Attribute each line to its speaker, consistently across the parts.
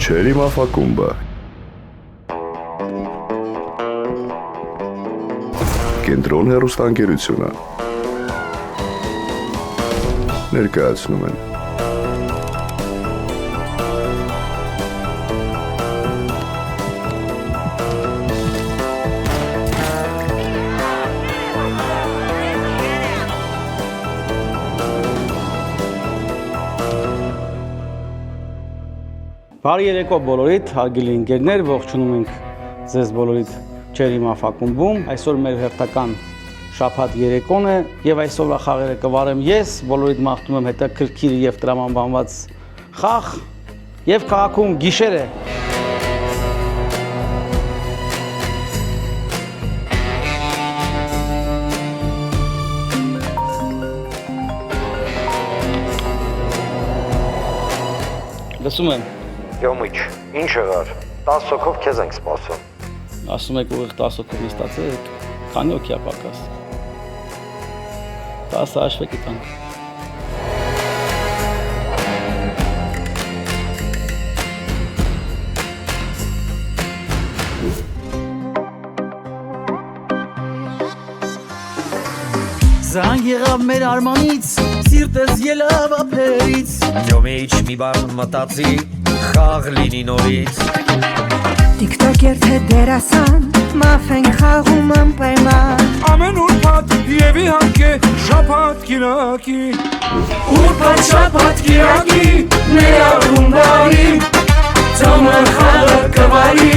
Speaker 1: Չերի մաֆակումբը Կենտրոն հեռուստաընկերությունը ներկայացնում են
Speaker 2: Բարի երեկո բոլորիդ, հարգելի ընկերներ, ողջունում ենք ձեզ բոլորիդ Չերի մաֆակումբում։ Այսօր մեր հերթական շաբաթ երեկոն է եւ այսօրվա խաղերը կվարեմ ես, բոլորիդ մաղթում եմ հետաքրքիր եւ տրամաբանված խաղ եւ քաղաքում գիշեր է։ Լսում եմ
Speaker 3: Յոմիչ, ինչ եղար, 10 հոգով քեզ ենք սպասում։
Speaker 2: Ասում եք ուղիղ 10 հոգով նստացեք, քանի հոգի է պակաս։ 10 հաշվեկի տանք։
Speaker 4: Զանգ եղավ մեր արմանից, սիրտս ելավ ափերից
Speaker 3: Յոմիչ, մի բան մտածի, խաղ լինի նորից
Speaker 5: Տիկտոկեր թե դերասան, մաֆ ենք խաղում անպայման
Speaker 4: Ամեն ուրբաթ և իհարկե շաբաթ կիրակի Ուրբաթ շաբաթ կիրակի, մեր ակումբարի Ծամր խաղը կվարի,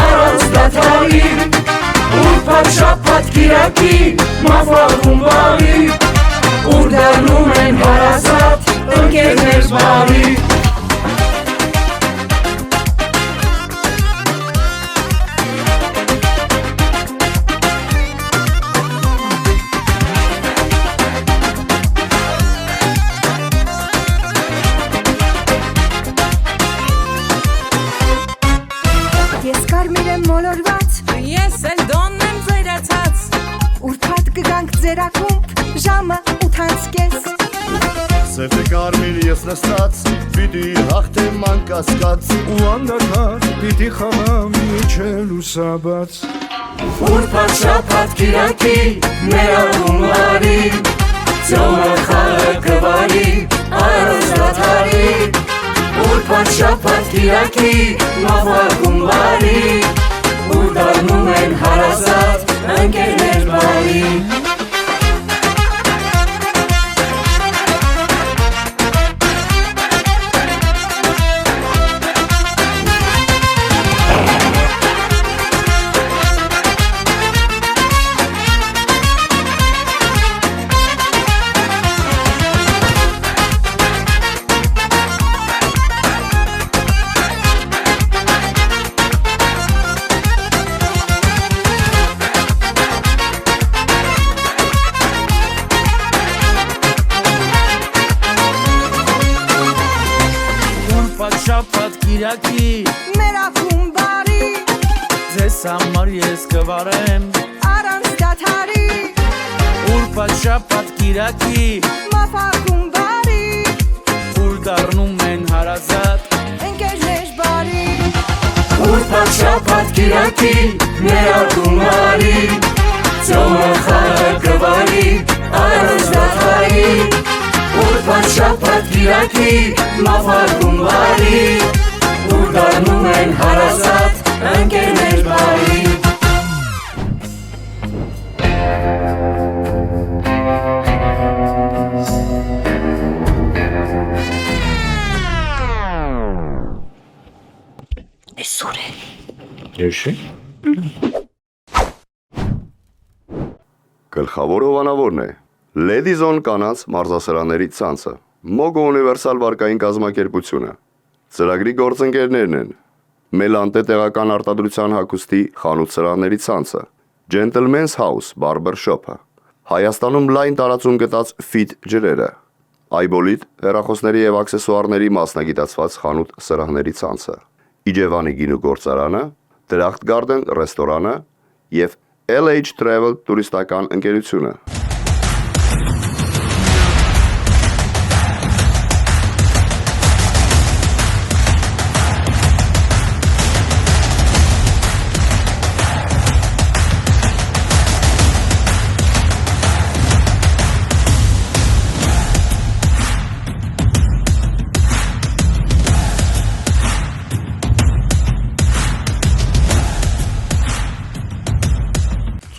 Speaker 4: առանց դադարի Ուրբաթ շաբաթ կիրակի, մաֆ ակումբարի Ուր դառնում են հարազատ, ընկերներ բարի
Speaker 5: Ես կարմիր եմ մոլորված,
Speaker 6: Ես էլ դոնն եմ ձերացած
Speaker 5: ուրբաթ կգանք ձեր ակումբ, ժամը 8:30
Speaker 7: Սերտը կարմիր ես նստած, պիտի հաղթեմ անկասկած
Speaker 4: Ու անդադար պիտի խաղամ իջել լուսաբաց Ուրբաթ շաբաթ կիրակի, մեր ակումբարի Ծոմը խաղը կվարի, առանց դադարի Ուրբաթ շաբաթ կիրակի, մաֆ ակումբարի Ուր դառնում են հարազատ, ընկերներ բարի Շաբաթ կիրակի,
Speaker 5: Մեր ակումբարի,
Speaker 4: ձեզ համար ես կվարեմ
Speaker 5: առանց դադարի
Speaker 4: Ուրբաթ շաբաթ կիրակի,
Speaker 5: Մաֆ ակումբարի,
Speaker 4: ուր դառնում են հարազատ
Speaker 5: ընկերներ բարի
Speaker 4: Ուրբաթ շաբաթ կիրակի, մեր ակումբարի Ծոմը խաղը կվարի, առանց դադարի Ուրբաթ շաբաթ կիրակի, մաֆ ակումբարի Ուր դառնում են հարազատ, ընկերներ բարի
Speaker 5: Այսօր է
Speaker 1: Եշի Գլխավոր հովանավորն է Լեդիզոն կանանց մարզասրանների ցանցը Մոգո ունիվերսալ վարկային կազմակերպությունը Ծրագրի գործընկերներն են Մելանտե տեղական արտադրության հագուստի խանութ-սրաների ցանցը Gentleman's House Barber Shop-ը Հայաստանում լայն տարածում գտած Fit ջրերը Այբոլիտ հեռախոսների եւ աքսեսուարների մասնագիտացված խանութ-սրահների ցանցը Իջևանի գինու գործարանը Դրախտ Garden ռեստորանը եւ LH Travel տուրիստական ընկերությունը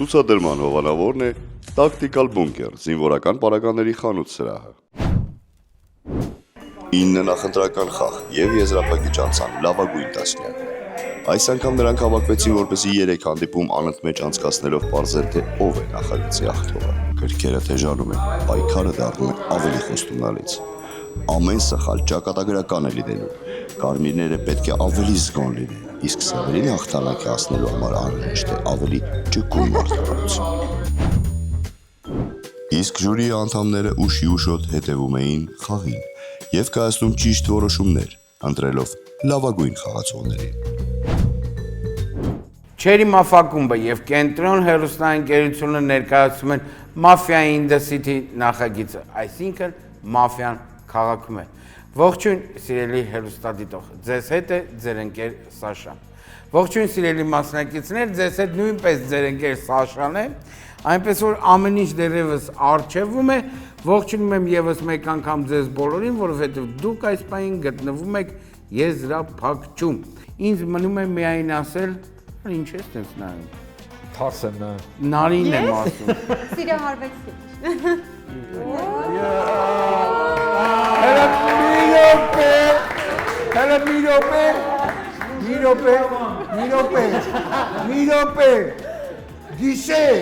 Speaker 1: Ցուցադրման հովանավորն է Tactical Bunker, զինվորական պարագաների խանութ սրահը։ 9 նախընտրական խաղ եւ եզրափակիչ անցան լավագույն տասնյակ։ Այս անգամ նրանք հավաքվեցին, որպեսզի 3 հանդիպում անընդմեջ անցկացնելով պարզել, թե ով է նախագծի աղթողը։ Գրքերը թեժանում են, պայքարը դառնում է ավելի խոստումնալից։ Ամեն սխալ ճակատագրական է լինելու։ Կարմիրները պետք է ավելի զգոն լինեն, իսկ սևերին հաղթանակի հասնելու համար անհրաժեշտ է ավելի ճկուն մարտավարություն։ Իսկ ժյուրիի անդամները ուշ-ուշոտ հետևում էին խաղին եւ կայացնում ճիշտ որոշումներ, ընտրելով լավագույն խաղացողներին։
Speaker 8: Չերի մաֆակումբը եւ կենտրոն հեռուստաընկերությունը ներկայացնում են Mafia in the City նախագիծը, այսինքն մաֆիան քաղաքում է։ Ողջույն, սիրելի հեռուստադիտող, ձեզ հետ է ձեր ընկեր Սաշան։ Ողջույն, սիրելի մասնակիցներ, ձեզ հետ նույնպես ձեր ընկեր Սաշան է, այնպես որ ամեն ինչ դեռևս առջևում է։ Ողջունում եմ եւս մեկ անգամ ձեզ բոլորին, որովհետեւ դուք այս պահին գտնվում եք եզրափակչում։ Ինձ մնում է միայն ասել, ինչ ես տես նայում։
Speaker 3: Թարս եմ նայում։
Speaker 8: Նարին եմ ասում։
Speaker 5: Սիրահարվեցի։
Speaker 8: Հələ մի րոպե, գիշեր։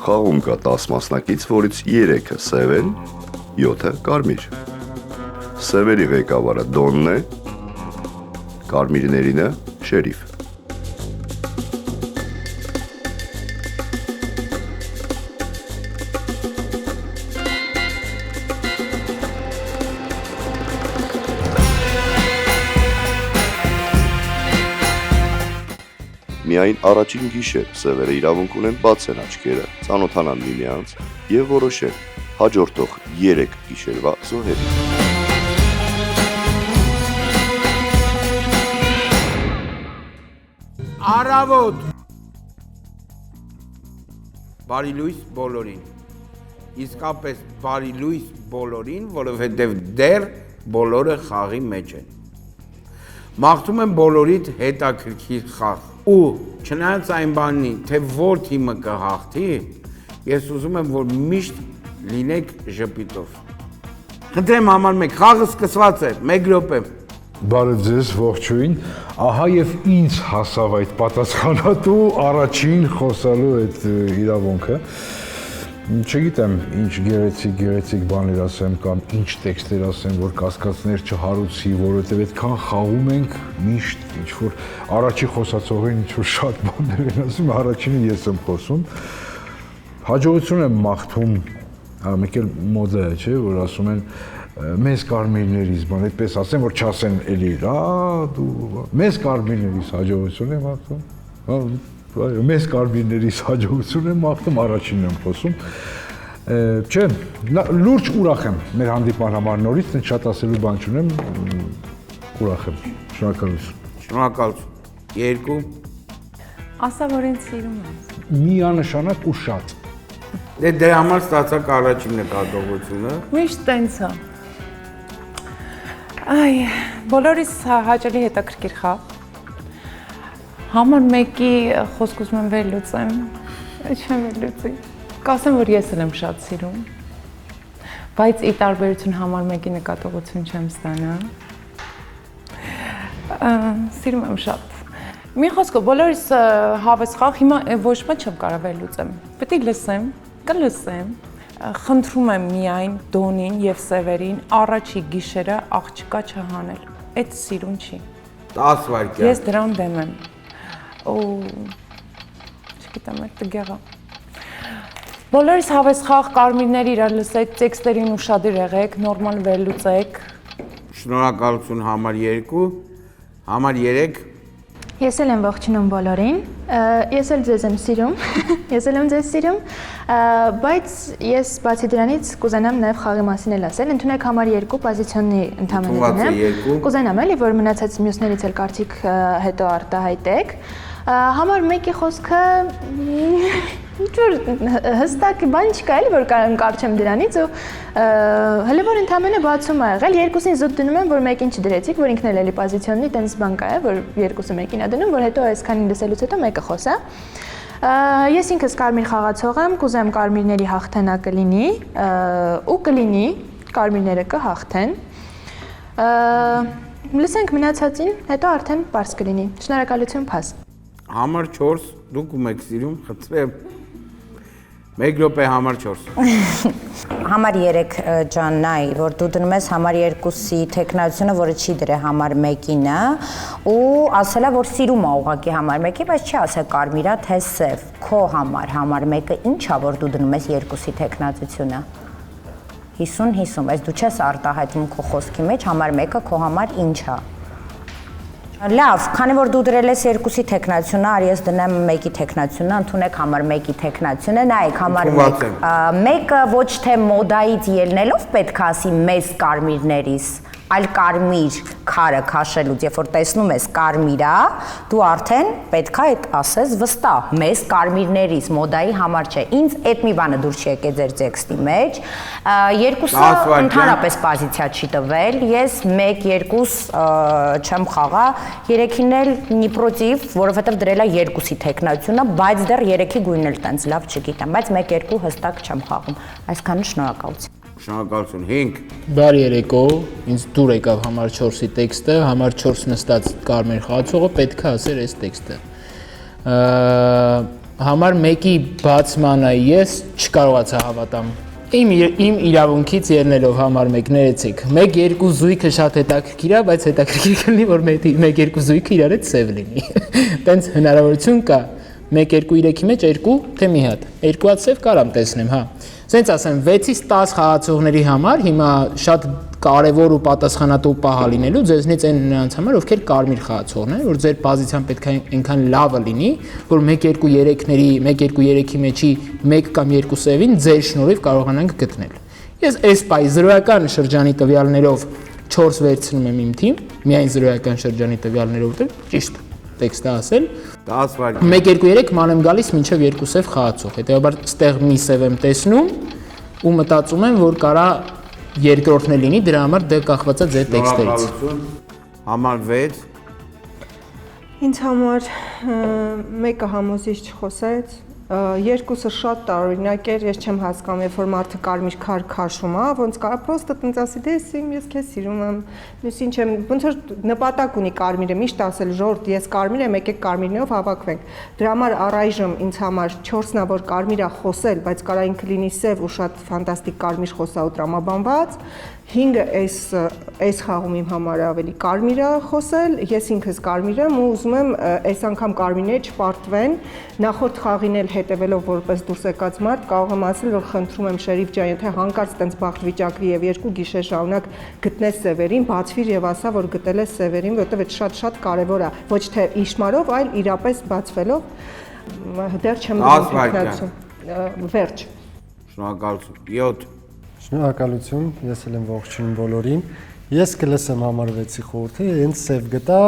Speaker 1: Խաղում կա 10 մասնակից, որից 3-ը սև են, 7-ը կարմիր։ Սևերի ղեկավարը Դոնն է, կարմիրներինը Շերիֆ։ Միայն առաջին գիշեր սևերը իրավունք ունեն բացեն աչքերը, ծանոթանան միմյանց եւ որոշեն հաջորդող 3 գիշերվա զոհերին։
Speaker 8: Առավոտ։ Բարի լույս բոլորին։ Իսկապես բարի լույս բոլորին, որովհետև դեռ բոլորը խաղի մեջ են։ Մաղթում եմ բոլորիդ հետաքրքիր խաղ։ Ու չնայած այն բանի, թե որ թիմը կհաղթի, ես ուզում եմ, որ միշտ լինեք ժպիտով։ Խնդրեմ համար մեկ, խաղը սկսված է, 1 րոպե։
Speaker 9: Բարև ձեզ, ողջույն։ Ահա եւ ինձ հասավ այդ պատասխանատու առաջին խոսալու այդ իրավունքը։ Չգիտեմ, ինչ գեղեցիկ բաներ ասեմ կամ ինչ տեքստեր ասեմ, որ կասկածներ չհարուցի, որովհետև այդքան խաղում ենք միշտ ինչ որ առաջի խոսացողին ինչ որ շատ բաներ են ասում, առաջինը ես եմ խոսում։ Հաջողություն եմ մաղթում, մեկ էլ մոդա է, չէ, որ ասում են մեզ կարմիրներից, բան, այդպես ասեմ, որ չասեն էլի, դու մեզ կարմիրներից հաջողություն եմ մաղթում։ Մեզ կարմիրներից հաջողություն եմ մաղթում, առաջինն եմ խոսում։ Չէ, լուրջ ուրախ եմ մեր հանդիպման համար նորից, ինչ շատ ասելու բան չունեմ, ուրախ եմ, շնորհակալություն։
Speaker 8: Շնորհակալություն։ 2
Speaker 10: Ասա, որ ինձ սիրում ես։
Speaker 9: Միանշանակ ու շատ։
Speaker 8: Դե համար ստացակ առաջին նկատողությունը։
Speaker 10: Միշտ տենց է։ Այ, բոլորիս հաճելի հետաքրքիր խաղ։ Համար մեկի խոսք ուզում եմ վերլուծեմ, չեմ վերլուծի։ Կասեմ, որ ես էլ եմ շատ սիրում, բայց ի տարբերություն համար մեկի նկատողություն չեմ ստանա։ Սիրում եմ շատ։ Մի խոսքով, բոլորիս հավես խաղ, հիմա ոչ մեկ չեմ կարող վերլուծեմ։ Պետք է լսեմ, կլսեմ։ Խնդրում եմ միայն Դոնին եւ Սևերին առաջի գիշերը աղջկա չհանել։ Այդ սիրուն չի։
Speaker 8: 10 վայրկյան։
Speaker 10: Ես դրան դեմ եմ։ Չգիտեմ, այդ տգեղա։ Բոլորիս հավես խաղ կարմիրներ իրար լսեք, տեքստերին ուշադիր եղեք, նորմալ վերլուծեք։
Speaker 8: Շնորհակալություն համար 2, համար 3։
Speaker 11: Ես էլ եմ ողջունում բոլորին, ես էլ ձեզ եմ սիրում, ես էլ եմ ձեզ սիրում, բայց ես բացի դրանից կուզենամ նաև խաղի մասին էլ ասել, ընդունեք համար 2 պոզիցիոնի ընդհանրապես դնեմ, կուզենամ էլի, որ մնացած մյուսներից էլ կարծիք հետո արտահայտեք, համար 1-ի խոսքը Ինչ-որ հստակ բան չկա էլի, որ կարող կարճեմ դրանից ու հələ որ ընդամենը բացում ա եղել, երկուսին զուտ դնում եմ, որ մեկին չդրեցիք, որ ինքն էլ էլի պոզիցիոնի տենց բան կա, որ երկուսը մեկին ա դնում, որ հետո այսքանին լսելուց հետո մեկը խոսա։ Ես ինքս կարմիր խաղացող եմ, կուզեմ կարմիրների հաղթանակը լինի ու կլինի, կարմիրները կհաղթեն։ Լսենք մնացածին, հետո արդեն պարզ կլինի։ Շնորհակալություն, փաս։
Speaker 8: Համար 4, դուք ում եք սիրում, խնդրեմ։ 1 րոպե համար 4։
Speaker 12: Համար 3 ջաննայ, որ դու դնում ես համար 2-ի տեխնացիոնը, որը չի դրե համար 1-ինը, ու ասելա, որ սիրում ա ուղղակի համար 1-ի, բայց չի ասել կարմիրա, թե սև։ Քո համար 1-ը ինչ ա, որ դու դնում ես 2-ի տեխնացիոնը։ 50-50, բայց դու չես արտահայտում քո խոսքի մեջ, համար 1-ը քո համար ինչ ա։ Լավ, քանի որ դու դրել ես 2-ի տեխնացիոնը, արի ես դնեմ 1-ի տեխնացիոնը, ընդունեք համար 1-ի տեխնացիոնը, նայեք համար 1։ Մեկը ոչ թե մոդայից ելնելով պետք է ասի մեծ կարմիրներից, այլ կարմիր քարը քաշելուց, երբ որ տեսնում ես կարմիրա, դու արդեն պետք է այդ ասես վստահ, մեծ կարմիրներից, մոդայի համար չէ։ Ինձ այդ մի բանը դուր չի եկել ձեր տեքստի մեջ։ Երկուսը ընդհանրապես պոզիցիա չի տվել։ Ես 1-2 չեմ խաղա, 3-ին էլ նիպրոտիվ, որովհետև դրել է 2-ի տեխնացիոնը, բայց դեռ 3-ի գույնն էլ տենց լավ չգիտեմ, բայց 1-2 հստակ չեմ խաղում։ Այսքանը շնորհակալություն։
Speaker 8: Շնորհակալություն 5։
Speaker 13: Բարի երեկո, ինձ դուր եկավ համար 4-ի տեքստը, համար 4 նստած կարմիր խաղացողը պետք է ասեր այս տեքստը։ Համար 1-ի բացմանը ես չկարողացա հավատամ։ Իմ իրավունքից ելնելով համար 1 ներեցեք։ 1-2 զույգը շատ հետաքրքիր է, բայց հետաքրքիր կլինի, որ 1-2 զույգը իրար հետ սև լինի։ Տենց հնարավորություն կա 1-2-3-ի մեջ 2 թե մի հատ։ 2 հատ սև կարամ տեսնեմ, հա։ Սենց ասեմ 6-ից 10 խաղացողների համար հիմա շատ կարևոր ու պատասխանատու պահ լինելու ձեզնից այն նրանց համար, ովքեր կարմիր խաղացողներ են, որ ձեր պոզիցիան պետք է այնքան լավը լինի, որ 1-2-3-ների 1-2-3-ի մեջի 1 կամ 2 սևին ձեր շնորհիվ կարողանանք գտնել։ Ես այս պահի զրոյական շրջանի տվյալներով 4 վերցնում եմ իմ թիմ, միայն զրոյական շրջանի տվյալներով դեռ ճիշտ տեքստը ասել 1-2-3 ման եմ գալիս մինչև 2 սև խաղացող, հետևաբար ստեղ մի սև եմ տեսնում ու մտածում եմ, որ կարա երկրորդն է լինի, դրա համար դե կախված է ձեր տեքստերից։
Speaker 8: Համար 6
Speaker 5: Ինձ համար մեկը համոզիչ չխոսեց, երկուսը շատ տարօրինակ էր, ես չեմ հասկանում, երբ որ մարդը կարմիր քար քաշում է, ոնց կարա պրոստը տենց ասի, դե ես քեզ սիրում եմ, մյուս ինչ եմ, ոնց որ նպատակ ունի կարմիրը, միշտ ասել ժորտ, ես կարմիր եմ, եկեք կարմիրներով հավաքվենք։ Դրա համար առայժմ ինձ համար 4-ն է, որ կարմիր է խոսել, բայց կարա ինքը լինի սև ու շատ ֆանտաստիկ կարմիր խոսա ու տրամաբանված։ 5-ը այս խաղում իմ համար ավելի կարմիր է խոսել, ես ինքս կարմիր եմ ու ուզում եմ այս անգամ կարմիրները չպարտվեն, նախորդ խաղին էլ հետևելով որպես դուրս եկած մարդ կարող եմ ասել, որ խնդրում եմ Շերիֆ ջան, եթե հանկարծ տենց բախտ վիճակվի եւ 2 գիշեր շարունակ գտնես սևերին, բացվիր եւ ասա, որ գտել ես սևերին, որովհետեւ այդ շատ կարեւոր է, ոչ թե իշմարով, այլ իրապես բացվելով, դեռ չեմ գտնում վերջ։
Speaker 8: Շնորհակալություն 7
Speaker 14: Շնորհակալություն, ես էլ եմ ողջունում բոլորին։ Ես կլսեմ համար 6-ի խորհուրդը, հենց սև գտա,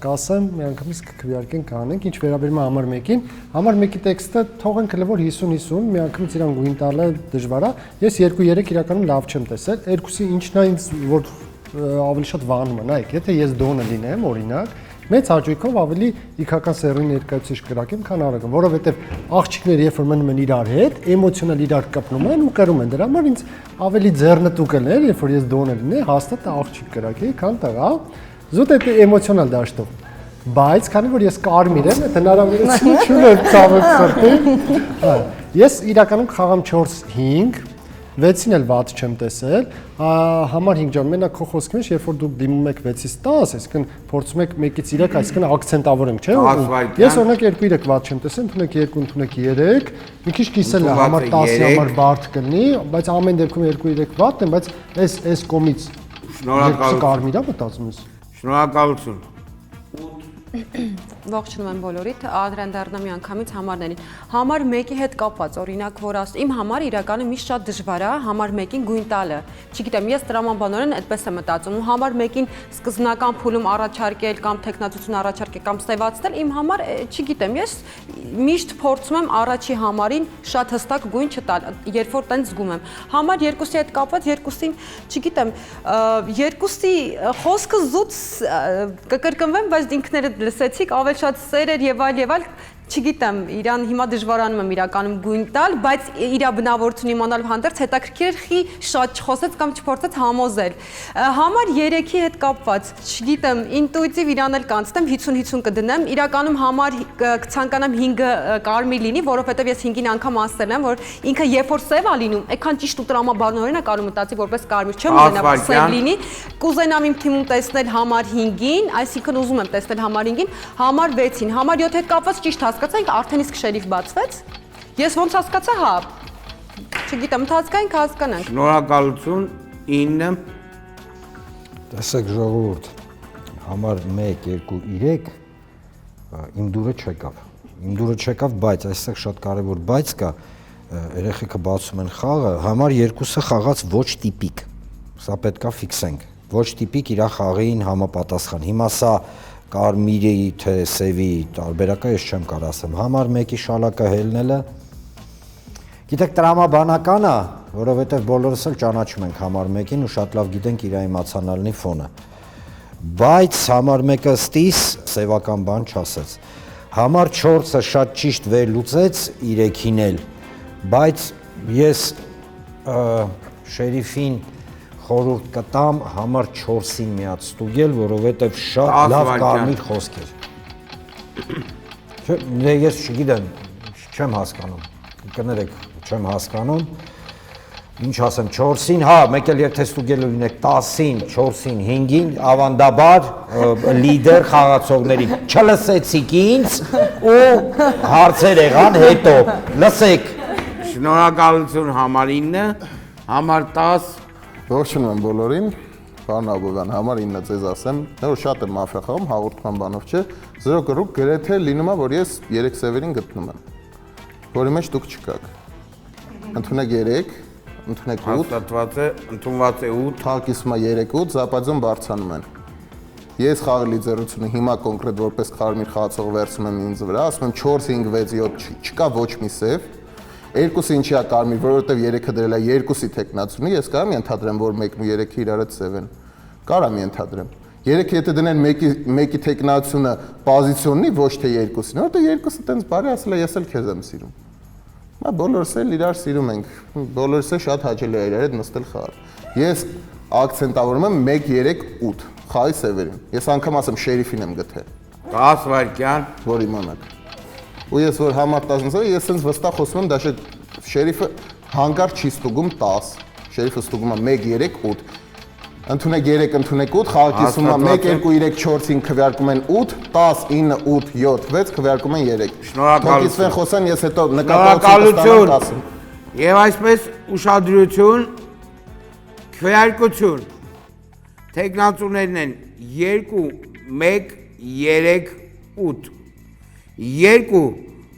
Speaker 14: կասեմ, միանգամից կքվեարկենք կանենք, ինչ վերաբերում է համար 1-ին։ Համար 1-ի տեքստը թողենք հələ որ 50-50, միանգամից իրան գույն տալը դժվար է։ Ես 2-3 իրականում լավ չեմ տեսել, 2-ի ինչն է ինձ որ ավելի շատ վանում է, նայեք, եթե ես դոնը լինեմ, օրինակ, մեծ հաճույքով ավելի իքական սերուի ներկայացուցիչ կրակեմ, քան արագը, որովհետև աղջիկները երբ որ մնում են իրար հետ, էմոցիոնալ իրար կպնում են ու կրում են, դրա համար ինձ ավելի ձեռնտու կներ, երբ որ ես դոնը լինեի, հաստատ աղջիկ կրակեի, քան տղա, զուտ այդ էմոցիոնալ դաշտով։ Բայց քանի որ ես կարմիր եմ, այդ հնարավորությունը չունեմ ցավոք սրտի։ Ես իրականում խաղամ 4-5 6-ին էլ վատ չեմ տեսել, համար 5 ջան, մենակ քո խոսքի մեջ, երբ որ դուք դիմում եք 6-ից 10, այսինքն փորձում եք 1-ից 3, այսինքն ակցենտավոր ենք, չէ՞։ Ես օրինակ 2-3 վատ չեմ տեսել, ընդունեք 2, ընդունեք 3, մի քիչ կիսել է, համար 10-ի համար բարդ կլինի, բայց ամեն դեպքում 2-3 վատն են, բայց այս կոմից շնորհակալություն կարմիր է մտածում ես։
Speaker 8: Շնորհակալություն։
Speaker 15: Ողջունում եմ բոլորիդ, անդրադառնամ միանգամից համարներին։ Համար 1-ի հետ կապված, օրինակ, որ իմ համար իրականում միշտ շատ դժվար է համար 1-ին գույն տալը։ Չգիտեմ, ես տրամաբանորեն այդպես եմ մտածում, ու համար 1-ին սկզբնական փուլում առաջարկել կամ տեխնացություն առաջարկել կամ սևացնել, իմ համար, չգիտեմ, ես միշտ փորձում եմ առաջի համարին շատ հստակ գույն չտալ, երբ որ տենց զգում եմ։ Համար 2-ի հետ կապված, 2-ին, չգիտեմ, 2-ի խոսքը զուտ կկրկնվեմ, բայց ինքներդ լսեցիք, ավել շատ սերեր եւ այլ, չգիտեմ, իրան հիմա դժվարանում եմ իրականում գույն տալ, բայց իր բնավորությունը իմանալ հանդերձ հետաքրքիր է, խի շատ չխոսեց կամ չփորձեց համոզել։ Համար 3-ի հետ կապված, չգիտեմ, ինտուիտիվ իրան էլ կանցնեմ 50-50 կդնեմ, իրականում համար կցանկանամ 5-ը կարմիր լինի, որովհետև ես 5-ին անգամ ասել եմ, որ ինքը երբ որ սև է լինում, այդքան ճիշտ ու տրամաբանորեն է կարող մտածի որպես կարմիր, չեմ ուզենա սև լինի, կուզենամ իմ թիմում տեսնել համար 5-ին, այսինքն ուզում եմ տեսնել համար 5-ին, համար 6-ին, համար 7-ի հետ կապված ճիշտ հասկացանք, արդեն իսկ շերիֆ բացվեց։ Ես ոնց հասկացա, հա, չգիտեմ, ընթացքային կհասկանանք։
Speaker 8: Շնորհակալություն 9։
Speaker 16: Տեսեք ժողովուրդ, համար 1, 2, 3 իմ դուրը չեկավ։ Իմ դուրը չեկավ, բայց այստեղ շատ կարևոր բայց կա, երեխեքը բացում են խաղը, համար 2-ը խաղաց ոչ տիպիկ։ Սա պետքա ֆիքսենք։ Ոչ տիպիկ իր խաղին համապատասխան։ Հիմա սա կարմիրի թե սևի տարբերակը ես չեմ կարող ասեմ։ Համար 1-ի շալակը հելնելը գիտեք տրամաբանական է, որովհետև բոլորս էլ ճանաչում ենք համար 1-ին ու շատ լավ գիտենք իր էմոցիոնալնի ֆոնը։ Բայց համար 1-ը ստիս սևական բան չասեց։ Համար 4-ը շատ ճիշտ վերլուծեց 3-ին էլ, բայց ես շերիֆին խորհուրդ կտամ համար 4-ին միած ստուգել, որովհետև շատ լավ կարմիր խոսք էր։ Ես չգիտեմ, չեմ հասկանում, կներեք, չեմ հասկանում, ինչ ասեմ, 4-ին, հա, մեկ էլ եթե ստուգելու լինեք 10-ին, 4-ին, 5-ին, ավանդաբար լիդեր խաղացողներին չլսեցիք ինձ ու հարցեր եղան հետո, լսեք։
Speaker 8: Շնորհակալություն համար 9, համար 10։
Speaker 17: Ողջունում եմ բոլորին, պարոն Աբովյան, համար 9 ձեզ ասեմ, որ շատ եմ մաֆիա խաղում, հաղորդման բանով չէ, 0 կռուկ գրեթե լինում է, որ ես 3 սևերին գտնում եմ, որի մեջ դուք չկաք։ Ընդունեք 3, ընդունեք 8,
Speaker 8: հաստատված է, ընդունված է 8,
Speaker 17: թակիսում է 3-8, Զապադյոն բարձանում են։ Ես խաղի լիդերությունը հիմա կոնկրետ որպես կարմիր խաղացող վերցնում եմ ինձ վրա, ասում եմ 4, 5, 6, 7 չկա ոչ մի սև, 2-ը ինչի է կարմիր, որովհետև 3-ը դրել է 2-ի տեխնացիոնի, ես կարամ ենթադրեմ, որ 1-ն ու 3-ը իրար հետ սև են։ Կարամ ենթադրեմ։ 3-ը եթե դնեն 1-ի տեխնացիոնը պոզիցիոնի, ոչ թե 2-ին, որովհետև 2-ը տենց բարի ասել է, ես էլ քեզ եմ սիրում։ Մա բոլորս էլ իրար սիրում ենք, բոլորս էլ շատ հաճելի է իրար հետ նստել խաղալ։ Ես ակցենտավորում եմ 1, 3, 8 խաղի սևերին։ Ես անգամ ասեմ շերիֆին եմ գտել։
Speaker 8: 10 վայրկյան,
Speaker 17: որ իմանաք։ Ու ես որ համար 10-ը, ես ինձ վստահ խոսում եմ, դա շերիֆը հանգարտ չի ստուգում 10, շերիֆը ստուգում է 1, 3, 8, ընդունեք 3, ընդունեք 8, խաղակիսում է 1, 2, 3, 4, 5 քվեարկում են 8, 10, 9, 8, 7, 6 քվեարկում են 3։ Շնորհակալություն։ Խոսեն, ես հետո նկատողություն կասեմ։
Speaker 8: Եվ այսպես ուշադրություն, քվեարկություն, տեխնացուներն են 2, 1, 3, 8, 2,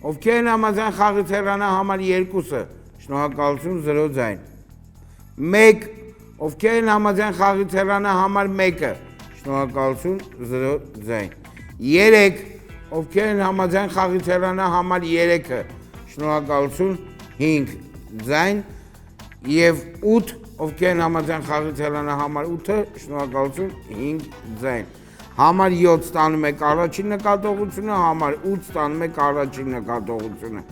Speaker 8: ովքեր են համաձայն խաղից հեռանա համար 2-ը, շնորհակալություն 0 ձայն։ 1, ովքեր են համաձայն խաղից հեռանա համար 1-ը, շնորհակալություն 0 ձայն։ 3, ովքեր են համաձայն խաղից հեռանա համար 3-ը, շնորհակալություն 5 ձայն։ Եվ 8, ովքեր են համաձայն խաղից հեռանա համար 8-ը, շնորհակալություն 5 ձայն։ Համար 7 ստանում եք առաջին նկատողությունը, համար 8 ստանում եք առաջին նկատողությունը։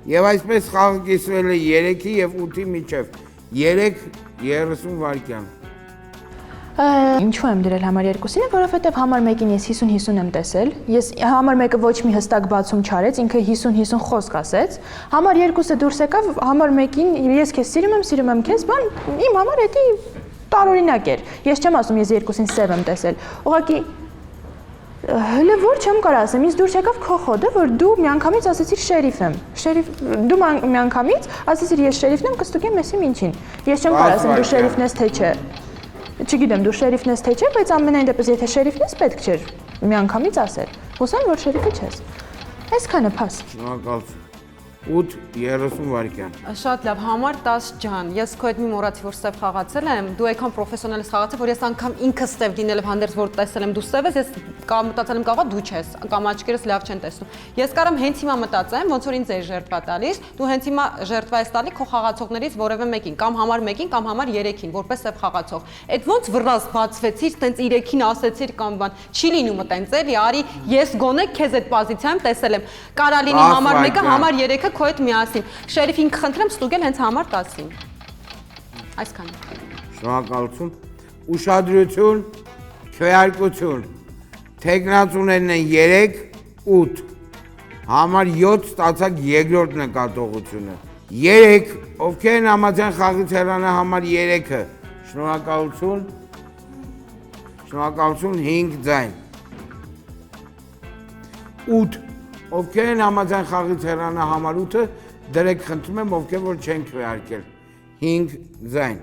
Speaker 8: Եվ այսպես խաղը կիսվել է 3-ի և 8-ի միջև, 3:30 վայրկյան։
Speaker 11: Ինչու եմ դրել համար 2-ին, որովհետև համար 1-ին ես 50-50 եմ տեսել, ես համար 1-ը ոչ մի հստակ բացում չարեց, ինքը 50-50 խոսք ասեց, համար 2-ը դուրս եկավ, համար 1-ին ես քեզ սիրում եմ քեզ, բան, իմ համար էդի տարօրինակ էր, ես չեմ ասում ես 2-ին սև եմ տեսել, ուղղակի հələ որ չեմ կարող ասեմ, ինձ դուրս եկավ քո խոդը, որ դու միանգամից ասեցիր շերիֆ եմ։ Դու միանգամից ասեցիր ես շերիֆն եմ, կստուգեմ եսիմ ինչին։ Ես չեմ կարող ասեմ դու շերիֆն ես թե չէ։ Չգիտեմ դու շերիֆն ես թե չէ, բայց ամենայն դեպս եթե շերիֆն ես պետք չէր միանգամից ասել, չխոսեմ, որ շերիֆը չես։ Այսքանը փաս։
Speaker 8: Շնորհակալություն։ 8:30 վայրկյան։
Speaker 15: Շատ լավ, համար 10 ջան։ Ես քո հետ մի մոռացի, որ սև խաղացել եմ։ Դու այքան պրոֆեսիոնալ ես խաղացել, որ ես անգամ ինքս սև դինելով հանդերձ որ տեսել եմ դու սև ես, ես կամ մտածել եմ կաղա դու չես, կամ աչքերս լավ չեն տեսնում։ Ես կարամ հենց հիմա մտածեմ, ոնց որ ինձ է ժերտվա տալիս, դու հենց հիմա ժերտվա ես տալի քո խաղացողներից որևէ մեկին, կամ համար 1-ին, կամ համար 3-ին, որպես սև խաղացող։ Այդ ոնց վռազ բացվեցիր, տենց 3-ին ասեցիր կամ բան։ Չի լինում տենց էլի, արի ես գոնե քեզ այդ պոզիցիայում տեսել եմ։ Կարա լինի համար 1-ը, համար 3-ը քո հետ միասին։ Շերիֆին կխնդրեմ ստուգել հենց համար 10-ին։ Այսքան։
Speaker 8: Շնորհակալություն։ Ուշադրություն, քվեարկություն։ Տեխնացուներն են 3, 8։ Համար 7 ստացակ երկրորդ նկատողությունը։ 3, ովքեր են համաձայն խաղից հեռանա համար 3-ը։ Շնորհակալություն։ Շնորհակալություն 5 ձայն։ 8, ովքեր են համաձայն խաղից հեռանա համար 8-ը, դրեք խնդրում եմ, ովքեր որ չեն քվեարկել։ 5 ձայն։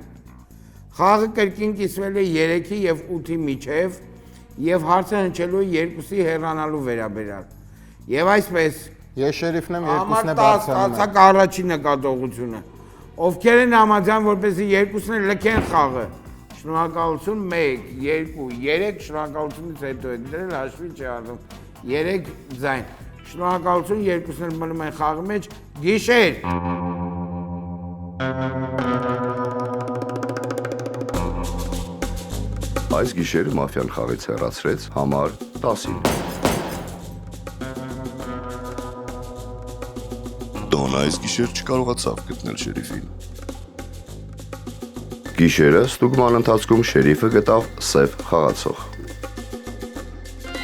Speaker 8: Խաղը կրկին կիսվել է 3-ի եւ 8-ի միջև եւ հարցը հնչելու է 2-ի հեռանալու վերաբերյալ։ Եւ այսպես
Speaker 17: ես շերիֆն եմ, 2-ն է
Speaker 8: բարձրանում։
Speaker 17: բարձրանում։
Speaker 8: Առաջին նկատողությունը։ Ովքեր են համաձայն, որպեսզի 2-ն էլ լքեն խաղը։ Շնորհակալություն 1, 2, 3, շնորհակալությունից հետո է դրել հաշվի չի առնում։ 3 ձայն։ Շնորհակալություն 2-ն էլ մնում են խաղի մեջ։ Գիշեր։
Speaker 1: Այս գիշերը մաֆիան խաղից հեռացրեց համար 10-ին։ Դոնը այս գիշեր չկարողացավ գտնել շերիֆին։ Գիշերը ստուգման ընթացքում շերիֆը գտավ սև խաղացող։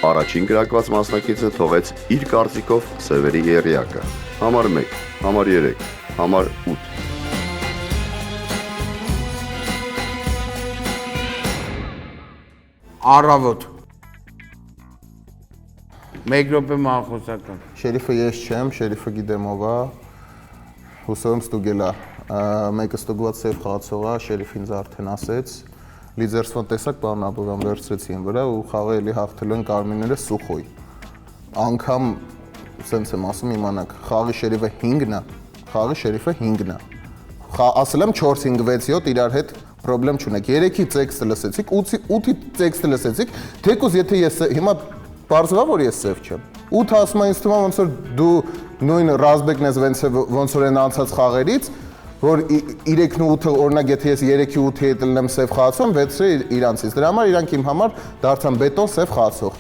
Speaker 1: Առաջին գրակված մասնակիցը թողեց իր կարծիքով սևերի եռյակը։ Համար 1, համար 3, համար 8։
Speaker 8: Առավոտ։ 1 րոպե մախոսական։
Speaker 17: Շերիֆը ես չեմ, շերիֆը գիտեմ ով է։ Հուսով եմ ստուգել է։ Մեկը ստուգված սև խաղացող է, շերիֆը ինձ արդեն ասեց։ Լիդերսվան տեսակ պարոն Աբովյան վերցրեցի իմ վրա ու խաղը էլի հաղթելու են կարմիրները սուխոյ։ Անգամ սենց եմ ասում իմանաք, խաղի շերիֆը 5-ն է, խաղի շերիֆը 5-ն է։ Ասել եմ 4-5-6-7 իրար հետ պրոբլեմ չունեք։ 3-ի տեքստը լսեցիք, 8-ի տեքստը լսեցիք, թեկուզ եթե ես հիմա բարձվա որ ես սև չեմ։ 8-ը ասում է ինձ թվում է ոնց որ դու նույն Ռազբեկն ես ոնց որ են անցած խաղերից որ 3-ն ու 8-ը օրինակ եթե ես 3-ի 8-ի հետ լինեմ սև խաղացող, 6-ը իրանցից։ Դրա համար իրանք իմ համար դարձան բետոն սև խաղացող։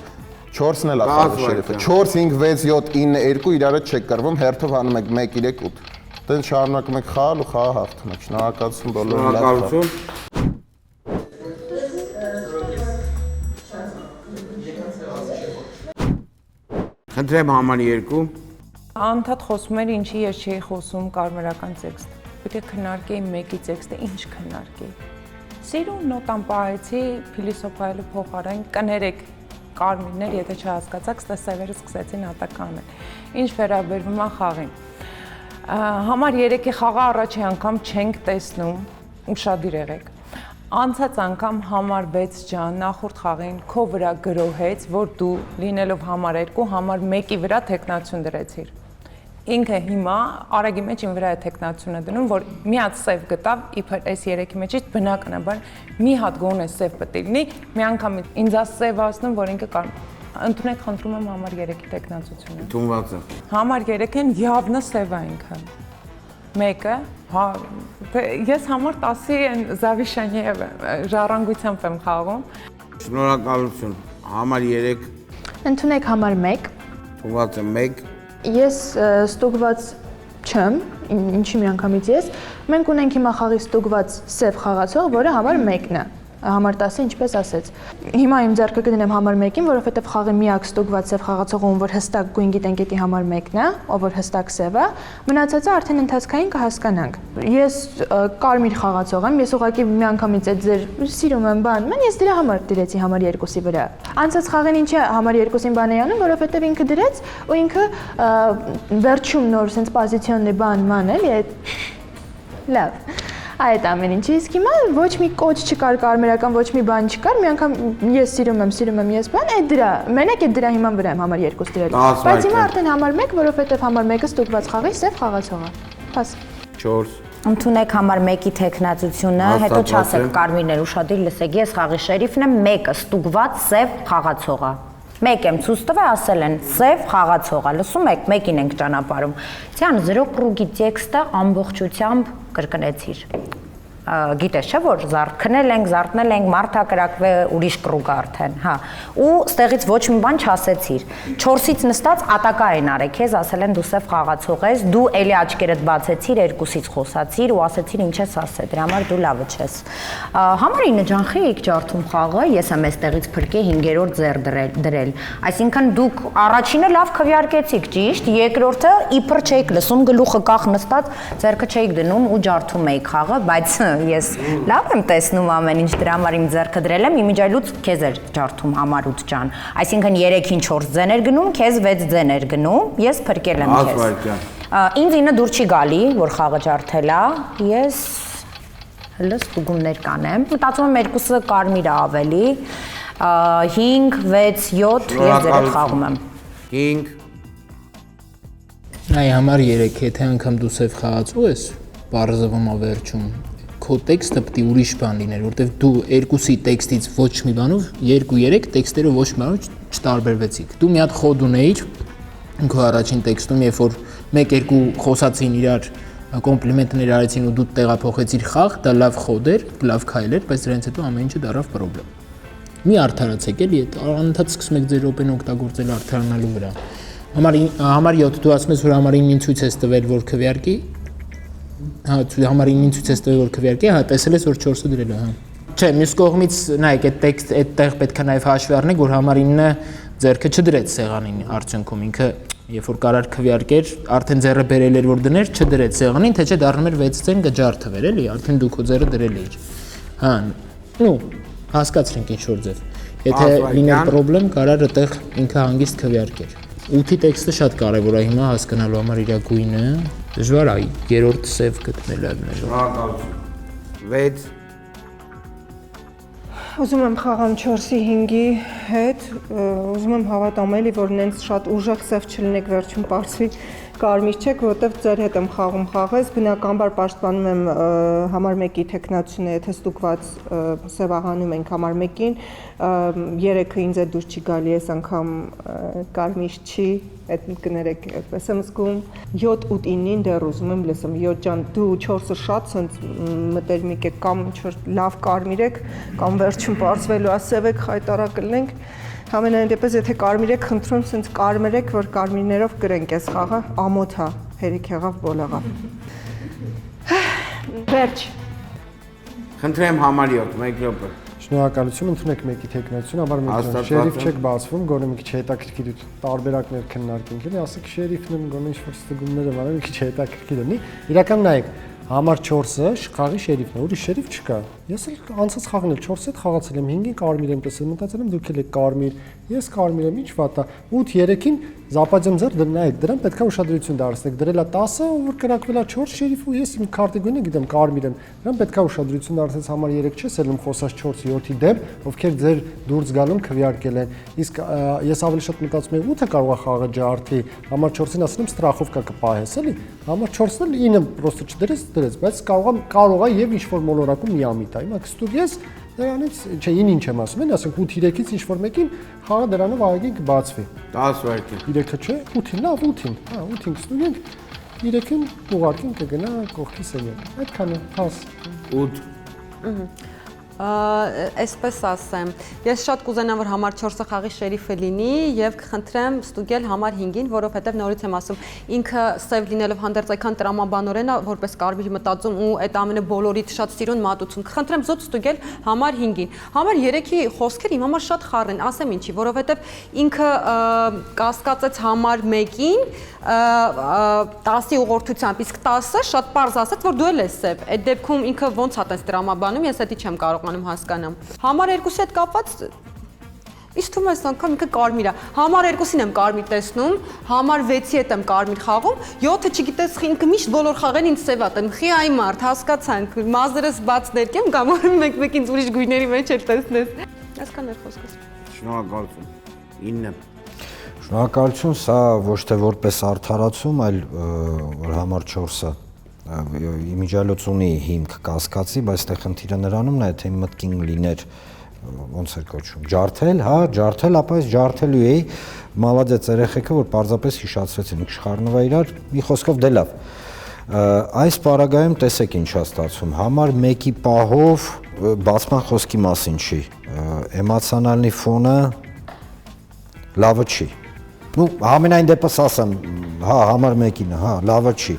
Speaker 17: 4-ն էլ է խաղի շերիֆը։ 4, 5, 6, 7, 9, 2 իրար հետ չեք կռվում, հերթով հանում եք 1, 3, 8։ Դեն շարունակում եք խաղալ ու խաղը հաղթում եք։ Շնորհակալություն բոլորին։
Speaker 8: Շնորհակալություն։ Խնդրեմ համար 2։
Speaker 10: Անդադ խոսում էր ինչի ես չէի խոսում կարմրական տեքստ։ Պետք է քննարկեի մեկի տեքստը, ինչ քննարկեի։ Սիրուն նոտան պահեցի փիլիսոփայելու փոխարեն կներեք կարմիրներ, եթե չհասկացաք, ստեսևերը սկսեցին ատականել։ Ինչ վերաբերվում է խաղին։ Համար 3-ի խաղը առաջի անգամ չենք տեսնում, ուշադիր եղեք։ Անցած անգամ համար 6 ջան նախորդ խաղին քո վրա գրոհեց, որ դու լինելով համար 2, համար 1-ի վրա տեխնացիոն դրեցիր։ Ինքը հիմա արագի մեջ իմ վրա է տեխնացիոնը դնում, որ մի հատ սև գտավ, իբր այս 3-ի մեջից բնականաբար մի հատ գոնե սև պետք է լինի, մի անգամ ինձ սև ասնում, որ ինքը ընդունեք խնդրում եմ համար 3-ի տեխնացիոնը։
Speaker 8: Ընդունված է։
Speaker 10: Համար 3-ին явно սև է ինքը։ Մեկը, հա, ես համար 10-ի են Զավիշանիև ժառանգությամբ եմ խաղում։
Speaker 8: Շնորհակալություն։ Համար 3։
Speaker 11: Ընդունեք համար 1։
Speaker 8: Ընդունված է 1։
Speaker 11: Ես ստուգված չեմ, ինչի մի անգամից ես։ Մենք ունենք հիմա խաղի ստուգված սև խաղացող, որը համար 1-ն է։ Համար 10-ը ինչպես ասեց։ Հիմա իմ ձեռքը կդնեմ համար 1-ին, որովհետև խաղի միակ ստուգված սև խաղացողը, ում որ հստակ գույն գիտենք էտի համար 1-ն է, ով որ հստակ սև է, մնացածը արդեն ընթացքային կհասկանանք։ Ես կարմիր խաղացող եմ, ես ուղղակի մի անգամից այդ ձեր սիրում եմ բանում են, ես դրա համար դրեցի համար 2-ի վրա։ Անցած խաղին ինչի համար 2-ին բան է անում, որովհետև ինքը դրեց ու ինքը վերջում նոր sense պոզիցիոնի բան ման էլի այդ լավ։ Այդ ամեն ինչը իսկ հիմա ոչ մի կոչ չկար, կարմերական ոչ մի բան չկար, մի անգամ ես սիրում եմ ես բան, այդ դրա, մենակ այդ դրա հիման վրա եմ համար 2 դրել։ Բայց հիմա արդեն համար 1, որովհետև համար 1-ը ստուգված խաղի սև խաղացող է։ Փաս։
Speaker 8: 4
Speaker 12: Ընդունեք համար 1-ի տեխնացությունը, հետո չասեք կարմիրներ ուշադիր լսեք, ես խաղի շերիֆն եմ, 1-ը ստուգված սև խաղացողը։ 1 եմ ցույց տվել, ասել են սև խաղացողը, լսում եք, 1-ին ենք ճանապարհում։ Ցան 0 կրուգի տեքստը ամբողջությամբ կրկնեցիր։ Գիտես չէ որ զարթքնել ենք, զարթնել ենք, մարտակրակվե ուրիշ կրուգ արդեն, հա։ Ու ստեղից ոչ մի բան չասեցիր։ 4-ից նստած ատակա են արել, քեզ ասել են դու սև խաղացող ես, դու էլի աչքերդ բացեցիր, 2-ից խոսացիր ու ասեցիր ինչ ես ասել, դրա համար դու լավը չես։ Համար 9 ջանխի եք ջարդում խաղը, ես եմ այստեղից փրկե 5-րդ ձեռ դրել։ Այսինքն դուք առաջինը լավ քվեարկեցիք, ճիշտ, երկրորդը իբր չէիք լսում, գլուխը կախ նստած, ձեռքը չէիք դնում ու ջարդում էիք խաղը, բայց ես լավ եմ տեսնում ամեն ինչ, դրա համար իմ ձեռքը դրել եմ, իմիջայլուց քեզ էր ջարդում համար 8 ջան։ Այսինքն 3-ին 4 ձեն էր գնում, քեզ 6 ձեն էր գնում, ես փրկել եմ քեզ։ Ինձ 9 դուր չի գալի, որ խաղը ջարդել է, ես հələ ստուգումներ կանեմ։ Մտածում եմ 2-ը կարմիր է ավելի, 5, 6, 7 ես ձեր հետ խաղում եմ։
Speaker 8: 5
Speaker 13: Այ համար 3, եթե անգամ դու սև խաղացող ես, բարձվում է վերջում քո տեքստը պետք է ուրիշ բան լիներ, որտեվ դու 2-ի տեքստից ոչ մի բանով 2-3 տեքստերով ոչ մի բանով չտարբերվեցիք։ Դու մի հատ խոդ ունեիր քո առաջին տեքստում, երբ որ 1-2 խոսացին իրար, կոմպլիմենտներ արեցին ու դու տեղափոխեցիր խաղ, դա լավ խոդ էր, լավ քայլ էր, բայց դրանից հետո ամեն ինչը դարավ պրոբլեմ։ Մի արդարացեք էլի, անընդհատ սկսում եք ձեր օպեն օգտագործել արդարանալու վրա։ Համար 7 դու ասում ես, որ համար 9-ին ցույց ես տվել, որ քվեարկի։ Հա, համար 9-ին ցույց ես տվել որ քվեարկի, հա, տեսել ես որ 4-ը դրել է, հա։ Չէ, մյուս կողմից նայեք, այդ տեքստ այդտեղ պետք է նաև հաշվի առնեք, որ համար 9-ը ձեռքը չդրեց սեղանին արդյունքում, ինքը երբ որ կարար քվեարկեր, արդեն ձեռը բերել էր որ դներ, չդրեց սեղանին, թե չէ դառնում էր 6 ցեն գջարդվել, էլի, արդեն դու քո ձեռը դրել էիր։ Հա, նու, հասկացրենք ինչ որ ձև։ Եթե լիներ պրոբլեմ, կարար այդտեղ ինքը հանգիստ քվեարկեր։ 8-ի տեքստը շատ կարևոր է հիմա հասկանալու համար իր գույնը, դժվար է 3-րդ սև գտնելը մեր։
Speaker 8: Շնորհակալություն։ 6
Speaker 5: Ուզում եմ խաղամ 4-ի 5-ի հետ, ուզում եմ հավատամ էլի, որ նենց շատ ուժեղ սև չլինեք վերջում պարզվի կարմիր չեք, որովհետև ձեր հետ եմ խաղում խաղես, բնականաբար պաշտպանում եմ համար 1-ի տեխնացությունը, եթե ստուգված սևահանում ենք համար 1-ին, 3-ը ինձ է դուր չի գալի, այս անգամ կարմիր չի, այդ կներեք, այդպես եմ զգում, 7 ու 9-ին դեռ ուզում եմ լսեմ, 7 ջան, դու 4-ը շատ ցած մտերմիկ եք կամ ինչ-որ լավ կարմիր եք, կամ վերջում պարզվելու է սև եք, խայտարակ լինենք, Համենայն դեպս, եթե կարմիր եք, խնդրում սենց կարմիր եք, որ կարմիրներով կրենք այս խաղը, ամոթ հա, հերիք եղավ, բոլեղավ։ Վերջ։
Speaker 8: Խնդրեմ համար 7, 1 րոպե։
Speaker 14: Շնորհակալություն, ընդունեք 1-ի տեխնացիություն, համար 1 շերիֆ չեք բացվում, գոնե մի քիչ հետաքրքիր տարբերակներ քննարկենք, էլի, ասեք շերիֆն եմ, գոնե ինչ-որ ստուգումներ եմ արել, մի քիչ հետաքրքիր լինի։ Իրական նայեք, համար 4-ը խաղի շերիֆն է, ուրիշ շերիֆ չկա։ Ես էլ անցած խաղն էլ 4-ը հետ խաղացել եմ, 5-ին կարմիր եմ տեսել, մտածել եմ դուք էլ եք կարմիր, ես կարմիր եմ, ինչ վատ է։ 8-3-ին զապաջեմ ձեր դնայեք, դրան պետքա ուշադրություն դարձնեք։ Դրել է 10-ը, որ կրակվել է 4 շերիֆ ու ես իմ քարտի գույնը գիտեմ կարմիր եմ։ Դրան պետքա ուշադրություն դարձնես համար 3 չես ելում խոսած 4-ի 7-ի դեմ, ովքեր ձեր դուրս գալուն քվեարկել են։ Իսկ ես ավելի շատ մտածում եմ 8-ը կարող է խաղը ջարդի, համար 4-ին ասում եմ ստրախովկա կպահես, էլի։ Համար 4-ն էլ 9-ը պրոստը չդրեց, բայց կարող է եւ ինչ որ մոլորակում միամիտ է։ Հիմա կստուգես դրանից, չէ, ինչ եմ ասում, են ասենք 8-3-ից ինչ որ մեկին խաղը դրանով աղագին կբացվի։
Speaker 8: 10 վայրկյան։
Speaker 14: 3-ը չէ, 8-ին, լավ 8-ին, հա 8-ին կստուգենք, 3-ին ուղարկին կգնա կողքի սենյակ։ Այդքան է, 10։
Speaker 8: 8
Speaker 15: Այսպես ասեմ, ես շատ կուզենամ, որ համար 4-ը խաղի շերիֆը լինի եւ կխնդրեմ ստուգել համար 5-ին, որովհետեւ նորից եմ ասում, ինքը սև լինելով հանդերձ այքան տրամաբանորեն է, որպես կարմիր մտածում ու այդ ամենը բոլորիդ շատ սիրուն մատուցում։ Կխնդրեմ զուտ ստուգել համար 5-ին։ Համար 3-ի խոսքերը իմ համար շատ խառն են, ասեմ ինչի, որովհետեւ ինքը կասկածեց համար 1-ին 10-ի ուղղորդությամբ, իսկ 10-ը շատ պարզ ասաց, որ դու էլ ես սև։ Այդ դեպքում ինքը ոնց է տես տրամաբանում, ես դա չեմ կարող հասկանամ։ Համար 2-ի հետ կապված Ինչ թվում է այս անգամ ինքը կարմիր է։ Համար 2-ին եմ կարմիր տեսնում, համար 6-ի հետ եմ կարմիր խաղում, 7-ը չգիտես ինքը միշտ բոլոր խաղերին ինձ սև է տեն։ Խի այ մարդ, հասկացանք, մազերս բաց ներկեմ կամ որ մեկ-մեկ ինձ ուրիշ գույների մեջ էլ տեսնես։ Այսքան էր խոսքս։
Speaker 8: Շնորհակալություն։ 9
Speaker 16: Շնորհակալություն, սա ոչ թե որպես արդարացում, այլ որ համար 4-ը իմիջիալոց ունի հիմք կասկածի, բայց այստեղ խնդիրը նրանումն է, թե մտքին լիներ ոնց էր կոչվում, ջարդել, հա, ջարդել, ապա այս ջարդելու էի, մալադեց երեխեքը, որ պարզապես հիշացրեցին, քշխառնվա իրար, մի խոսքով դե լավ։ Այս պարագայում տեսեք ինչ է ստացվում, համար 1-ի պահով բացման խոսքի մասին չի, էմոցիոնալի ֆոնը լավը չի։ Ну, համենայն դեպս ասեմ, հա, համար 1-ին, հա, լավը չի։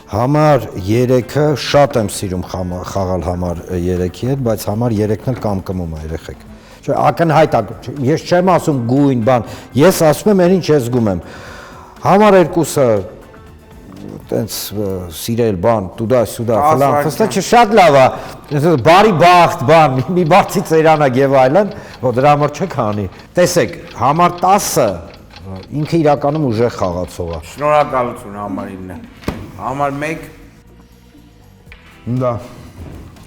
Speaker 16: Համար 3-ը շատ եմ սիրում խաղալ համար 3-ի հետ, բայց համար 3-ն էլ կամկմում է երեխեք։ Չէ, ակնհայտ է, ես չեմ ասում գույն բան, ես ասում եմ այն ինչ ես զգում եմ։ Համար 2-ը տենց սիրել բան, տուդա-սուդա, ֆլան, ֆստա շատ լավ է, բարի բախտ բան, մի բարձի ծերանակ եւ այլն, որ դրա համար չեք հանի։ Տեսեք, համար 10-ը ինքը իրականում ուժեղ խաղացող է։
Speaker 8: Շնորհակալություն համար 9։ Համար 1
Speaker 9: Դա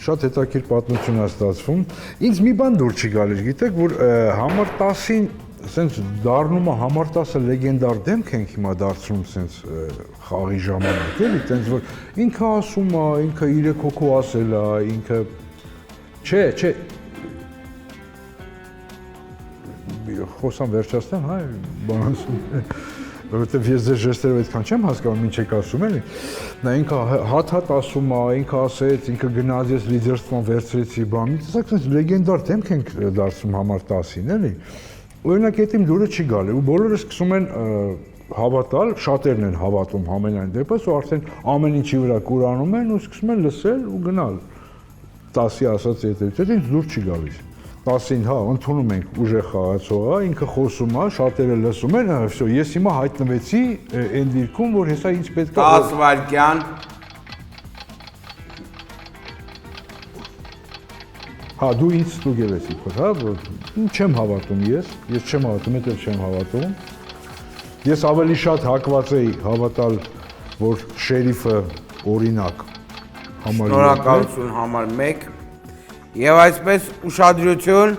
Speaker 9: շատ հետաքրքիր պատմություն է ստացվում։ Ինձ մի բան դուր չի գալիս, գիտեք, որ համար 10-ին սենց դառնում է համար 10-ը լեգենդար դեմք ենք հիմա դարձնում սենց խաղի ժամանակ, էլի, տենց որ ինքը ասում է, ինքը 3 հոգու ասել է, ինքը չէ խոսամ վերջացնեմ, հա, բանասում որովհետև ես ձեր ժեստերով այդքան չեմ հասկանում ինչ եք ասում էլի, նա ինքը հատ ասում է, ինքը ասեց, ինքը գնաց, ես լիդերստվան վերցրեցի, բան, տեսակ սենց լեգենդար դեմք ենք դարձում համար 10-ին, էլի, օրինակ այդ իմ դուրը չի գալի, ու բոլորը սկսում են հավատալ, շատերն են հավատում համենայն դեպս, ու արդեն ամեն ինչի վրա կուրանում են ու սկսում են լսել ու գնալ 10-ի ասած հետևից, ինձ դուր չի գալիս։ 10-ին, հա, ընդունում ենք ուժեղ խաղացողը, ինքը խոսում է, շատերը լսում են, всё, ես հիմա հայտնվեցի այն դիրքում, որ հեսա ինձ պետք է
Speaker 8: 10 վայրկյան։
Speaker 9: Հա, դու ինձ ստուգել ես իբր, հա, չեմ հավատում ես չեմ հավատում, էդ էլ չեմ հավատում։ Ես ավելի շատ հակված էի հավատալ, որ շերիֆը օրինակ համար
Speaker 8: Շնորհակալություն համար 1 Եվ այսպես ուշադրություն,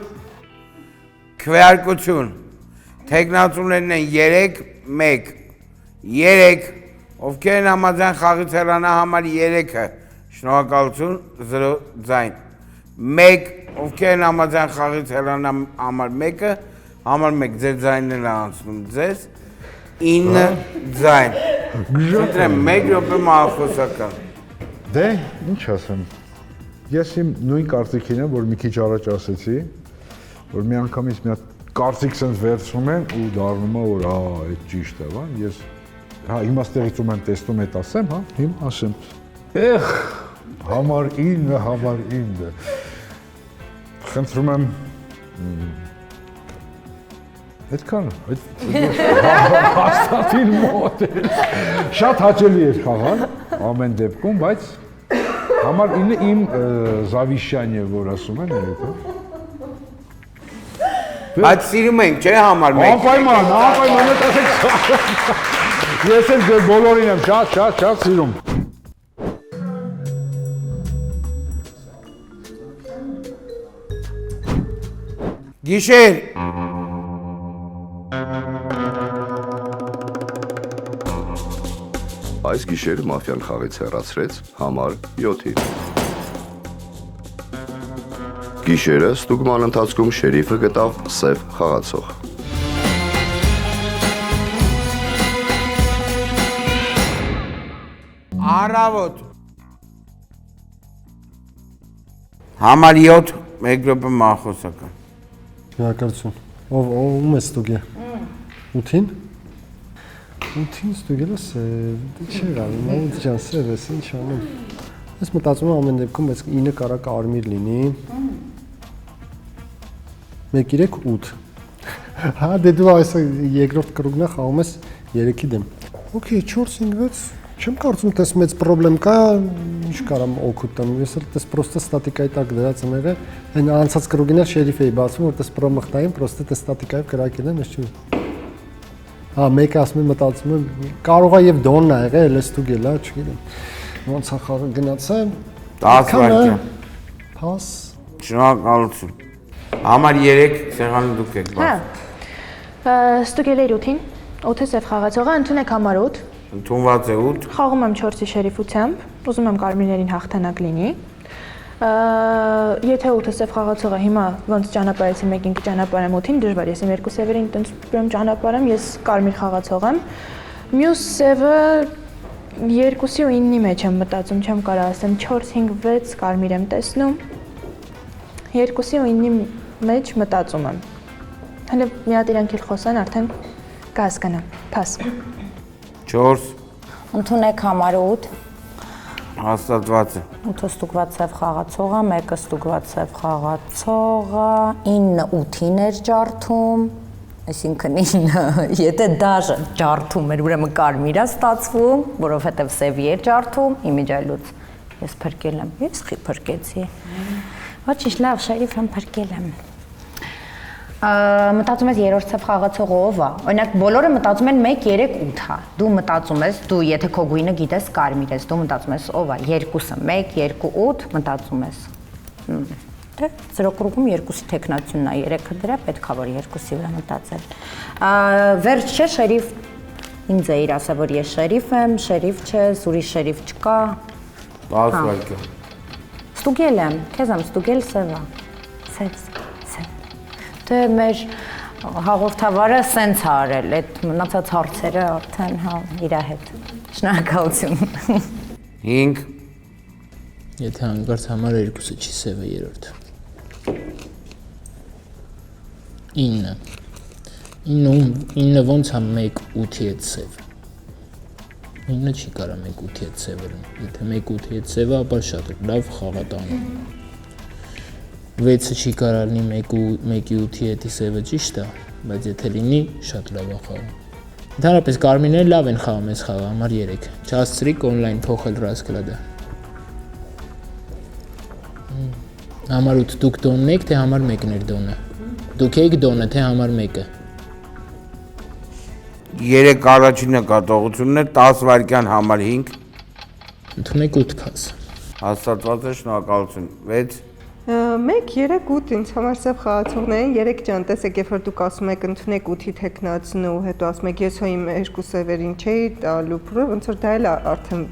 Speaker 8: քվեարկություն, թեկնածուներն են 3-1, 3, ովքեր են համաձայն խաղից հեռանա համար 3-ը, շնորհակալություն 0 ձայն, 1, ովքեր են համաձայն խաղից հեռանա համար 1-ը, համար 1 ձեր ձայնն էլ անցնում ձեզ, 9 ձայն, շնտրեմ 1 րոպե մահախոսական։
Speaker 9: Դե, ինչ ասեմ, ես իմ նույն կարծիքին եմ, որ մի քիչ առաջ ասեցի, որ մի անգամից մի հատ կարծիք սենց վերցնում են ու դառնում է, որ այդ ճիշտ է, բան, ես, հա, հիմա ստեղից եմ տեսնում այդ ասեմ, հա, հիմա ասեմ, համար 9, խնդրում եմ, այդքան, հաստատին մոտ է, շատ հաճելի էր խաղալ, ամեն դեպքում, բայց համար 9-ը իմ Զավիշյանն է, որ ասում են այդ,
Speaker 8: Բայց սիրում ենք, չէ՞ համար 1։
Speaker 9: Անպայման, ես էլ ձեր բոլորին եմ շատ սիրում։
Speaker 8: Գիշեր։
Speaker 1: Այս գիշեր մաֆիան խաղից հեռացրեց համար 7-ին։ Գիշերը ստուգման ընթացքում շերիֆը գտավ սև խաղացող։
Speaker 8: Առավոտ։ Համար 7, 1 րոպե մահախոսական։
Speaker 14: Շնորհակալություն։ Ում է ստուգել։ 8-ին։ 8-ին ստուգելը չէր անում, ոնց ջան, սև էս ինչ անում։ Ես մտածում եմ ամեն դեպքում, բայց 9 կարա կարմիր լինի։ 1-3-8։ Հա, դե դու այս երկրորդ կրուգն խաղում ես 3-ի դեմ։ Okay, 4-5-6 Չեմ կարծում, տես մեծ խնդրեմ կա, ինչ կարամ օգուտ տամ։ Ես էլ տես պրոստը ստատիկայի տակ դրած եմ եղել, այն անցած կրուգիներ շերիֆ էի բացում, որ տես պրոմխտային, պրոստը տես ստատիկայով կրակել եմ, ես չի։ Հա, մեկը ասում եմ, մտածում եմ, կարող է եւ դոնն ա եղել, էլի ստուգել, հա, չգիտեմ։ Ոնց է խաղը գնացել։
Speaker 8: 10 վայրկյան։
Speaker 14: Փաս։
Speaker 8: Շնորհակալություն։ Համար 3 սեղանը դուք եք բաց։
Speaker 11: Հա, ստուգել էի 8-ին, 8-ը սև խաղացողը, ընդունեք համար 8։
Speaker 8: Ընդունված է 8։
Speaker 11: Խաղում եմ 4-ի շերիֆությամբ, ուզում եմ կարմիրներին հաղթանակ լինի։ Եթե 8-ը սև խաղացողը հիմա ոնց ճանապարհեցի մեկին կճանապարհեմ 8-ին, դժվար, ես իմ երկու սևերին տենց պրոմ ճանապարհեմ, ես կարմիր խաղացող եմ։ Մյուս սևը 2-ի ու 9-ի մեջ եմ մտածում, չեմ կարող ասեմ 4, 5, 6 կարմիր եմ տեսնում։ 2-ի ու 9-ի մեջ մտածում եմ։ Հələ մի հատ իրանք էլ խոսան, արդեն կհասկանամ։ Փաս։
Speaker 8: 4
Speaker 12: Ընդունեք համար 8
Speaker 8: հաստատված է
Speaker 12: 8-ը ստուգված սև խաղացողը, 1-ը ստուգված սև խաղացողը, 9-ը 8-ին էր ջարդում, այսինքն 9-ը, եթե դաժը ջարդում էր, ուրեմն կարմիր է ստացվում, որովհետև սևի էր ջարդում, իմիջայլուց ես փրկել եմ, ես խի փրկեցի, ոչինչ լավ, շերիֆ եմ փրկել եմ։ Մտածում ես երրորդ սև խաղացողը ով է։ Օրինակ բոլորը մտածում են 1 3 8 է։ Դու մտածում ես, դու եթե քո գույնը գիտես կարմիր ես, դու մտածում ես ով է։ Երկուսը 1 2 8 մտածում ես։ Դե 0 կրուգում 2-ի տեխնացիոնն է, 3-ը դրա պետք է որ 2-ի վրա մտածել։ Վերջ չէ շերիֆ ինձ է իր ասա որ ես շերիֆ եմ, շերիֆ չես, ուրիշ շերիֆ չկա։
Speaker 8: 10 վայրկյան։
Speaker 12: Ստուգել եմ, քեզ եմ ստուգել սևա։ Սև Դե մեր հաղորդավարը սենց է արել, այդ մնացած հարցերը արդեն հա իրա հետ։ Շնորհակալություն։
Speaker 8: 5
Speaker 13: Եթե հանկարծ համար 2-ը չի սևը երրորդ։ 9 9-ը ոնց է 1 8-ի հետ սև։ 9-ը չի կարա 1 8-ի հետ սև լինի։ Եթե 1 8-ի հետ սև է, ապա շատ լավ խաղատան։ 6-ը չի կարա լինի 1-ի 8-ի հետի սևը ճիշտ է, բայց եթե լինի, շատ լավ է խաղում։ Ընդհանրապես կարմիրները լավ են խաղում այս խաղը, համար 3։ Չհասցրիք օնլայն փոխել ռասկլադը։ Համար 8 դուք դոնն եք, թե համար 1-ն էր դոնը։ Դուք եք դոնը, թե համար 1-ը։
Speaker 8: 3 առաջին նկատողություններ, 10 վայրկյան համար 5։
Speaker 13: Ընդունեք 8 փաս։
Speaker 8: Հաստատված է, շնորհակալություն։ 6
Speaker 5: 1 3 8 ինձ համար սև խաղացողներին 3 ջան, տեսեք, երբ որ դուք ասում եք ընդունեք 8-ի տեխնացն ու հետո ասում եք ես հո իմ երկու սևերին չէի տալու փրո, ոնց որ դա էլ է արդեն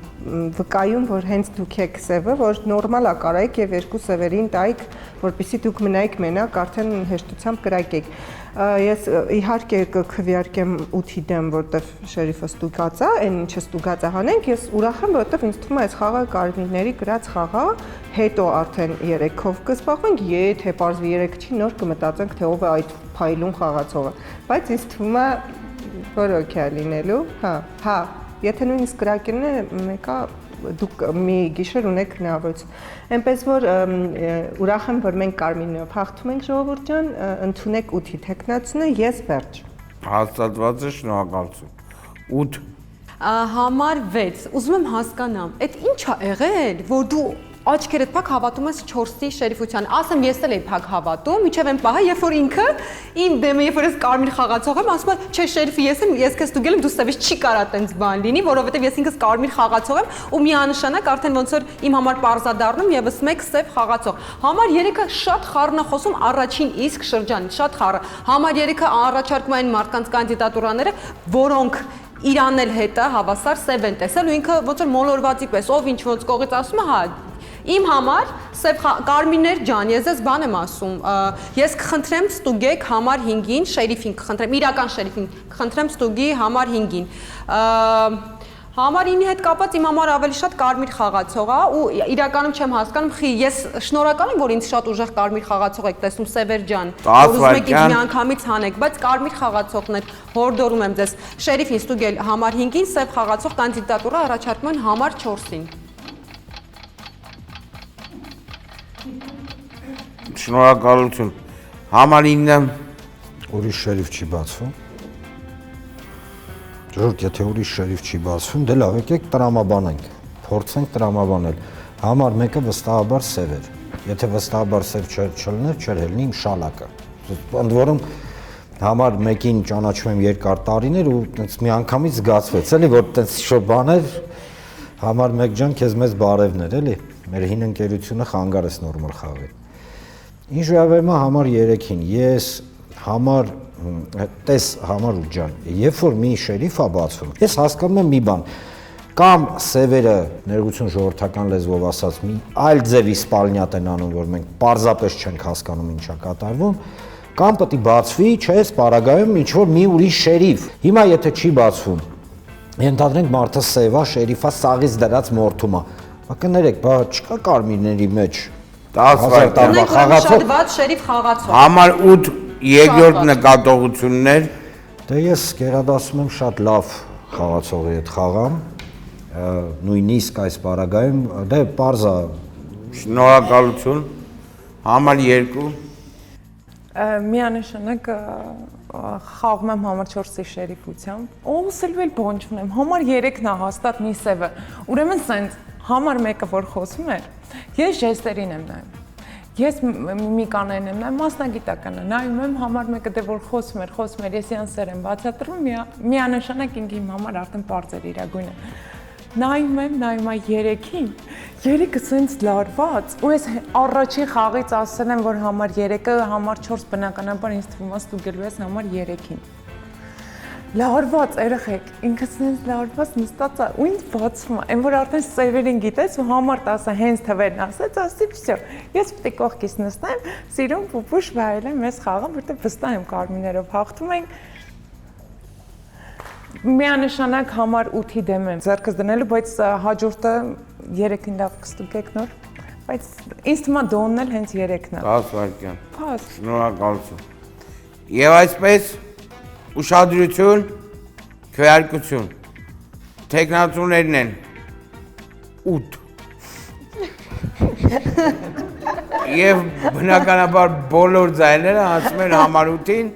Speaker 5: վկայում, որ հենց դուք եք սևը, որ նորմալ է կարայիք եւ երկու սևերին տայիք, որպեսզի դուք մնայիք մենակ, արդեն հեշտությամբ կրակեք։ Ես իհարկե կքվեարկեմ 8-ի դեմ, որտեվ շերիֆը ստուգած է, այն ինչը ստուգած է հանենք, ես ուրախ եմ, որտեվ ինձ թվում է այս խաղը կարմիրների գրած խաղ է, հետո արդեն 3-ով կզբաղվենք, եթե պարզվի 3 չի, նոր կմտածենք, թե ով է այդ փայլուն խաղացողը, բայց ինձ թվում է որ օքեյ է լինելու, հա, եթե նույնիսկ կրակելն է, մեկը դուք մի գիշեր ունեք հնարավորություն։ Այնպես որ ուրախ եմ, որ մենք կարմիրներով հաղթում ենք, ժողովուրդ ջան, ընդունեք 8-ի տեխնացնը, ես վերջ։
Speaker 8: Հաստատված է, շնորհակալություն։ 8
Speaker 15: Համար 6 ուզում եմ հասկանամ, այդ ինչ է եղել, որ դու աչքերդ փակ հավատում ես 4-ի շերիֆության։ Ասեմ, ես էլ էի փակ հավատում, միջև այն պահը, երբ որ ինքը իմ դեմը, երբ որ ես կարմիր խաղացող եմ, ասում է, չէ, շերիֆի ես եմ, ես քեզ ստուգել եմ, դու սևից չի կարա տենց բան լինի, որովհետև ես ինքս կարմիր խաղացող եմ ու միանշանակ արդեն ոնց որ իմ համար պարզադառնում եւս մեկ սև խաղացող։ Համար 3-ը շատ խառն է խոսում առաջին իսկ շրջան, շատ խառը։ Համար 3-ը առաջարկում այն մարդկանց կանդիդատուրաները, որոնք իրան էլ հետը հավասար սև են տեսել ու ինքը ոնց որ մոլորվածի պես, ով ինչ ոնց կողից ասում է, հա Իմ համար սև կարմիրներ ջան, ես ես բան եմ ասում, ես կխնդրեմ ստուգեք համար 5-ին, շերիֆին կխնդրեմ, իրական շերիֆին կխնդրեմ ստուգի համար 5-ին։ Համար 9-ի հետ կապված իմ համար ավելի շատ կարմիր խաղացող է ու իրականում չեմ հասկանում, խի ես շնորհակալ եմ, որ ինձ շատ ուժեղ կարմիր խաղացող եք տեսնում Սևեր ջան, որ ուզում եք ինձ միանգամից հանեք, բայց կարմիր խաղացողներ հորդորում եմ ձեզ շերիֆին ստուգել համար 5-ին, սև խաղացող կանդիդատուրա առաջարկում են համար 4-ին։
Speaker 8: Շնորհակալություն։ Համար 9-ը
Speaker 16: ուրիշ շերիֆ չի բացվում։ Ժորդ, եթե ուրիշ շերիֆ չի բացվում, դե լավ, եկեք տրամաբանենք, փորձենք տրամաբանել։ Համար մեկը վստահաբար սև էր։ Եթե վստահաբար սև չլներ, չէր ելնի իմ շալակը։ Ընդ որում համար մեկին ճանաչում եմ երկար տարիներ ու տենց մի անգամից զգացվեց, էլի, որ տենց շո բաներ համար մեկ ջան, քեզ մեծ բարևներ, էլի։ Մեր հին ընկերությունը խանգարես նորմալ խաղի։ Ինչ վերաբերում է համար 3-ին, ես համար տես համար 8 ջան, երբ որ մի շերիֆ է բացվում, ես հասկանում եմ մի բան, կամ սևերը ներողություն ժողովրդական լեզվով ասած մի այլ ձևի սպալնյատ են անում, որ մենք պարզապես չենք հասկանում ինչա կատարվում, կամ պետք է բացվի, չէ, սպարագայում ինչ որ մի ուրիշ շերիֆ։ Հիմա եթե չի բացվում, ենթադրենք մարդը սև է, շերիֆա սաղից դրած մորթում է։ Կներեք, բա չկա կարմիրների մեջ 1000 տարվա խաղացող։
Speaker 15: Շատ վատ շերիֆ խաղացող։
Speaker 8: Համար 8 երկրորդ նկատողություններ։
Speaker 16: Դե ես գերադասում եմ շատ լավ խաղացողի հետ խաղամ, նույնիսկ այս պարագայում, դե պարզա։
Speaker 8: Շնորհակալություն։ Համար 2
Speaker 10: Միանշանակ խաղում եմ համար 4-ի շերիֆությամբ։ Ոսելու էլ բան չունեմ։ Համար 3-ն է հաստատ մի սևը։ Ուրեմն սենց համար 1-ը որ խոսում էր, ես ժեստերին եմ նայում։ Ես միմիկաներին եմ նայում, մասնագիտականը նայում եմ համար 1-ը դե որ խոսում էր, ես յանսեր եմ բացատրում, միանշանակ ինքը իմ համար արդեն պարզ էր իր գույնը։ Նայում եմ 3-ին, 3-ը սենց լարված, ու ես առաջին խաղից ասել եմ, որ համար 3-ը, համար 4 բնականաբար ինձ թվում է ստուգելու ես համար 3-ին։ Լարված երեխեք, ինքը սենց լարված նստած է, ու ինձ բացում է, այն որ արդեն սևերին գիտես ու համար 10-ը հենց թվերն ասեց, ասի վсё։ Ես պետք է կողքից նստեմ, սիրում պուպուշ վայելեմ ես խաղը, որտեղ վստահ եմ կարմիրներով հաղթում ենք։ Միանշանակ համար 8-ի դեմ եմ ձեռքս դնելու, բայց հաջորդը 3-ին լավ կստուգեք նոր, բայց ինձ թվում է դոնն էլ հենց 3-ն է։
Speaker 8: 10 վայրկյան։ Շնորհակալություն։ Եվ այսպես ուշադրություն, քվեարկություն։ Տեխնացուներն են 8։ Եվ բնականաբար բոլոր ձայները անցնում են համար 8-ին,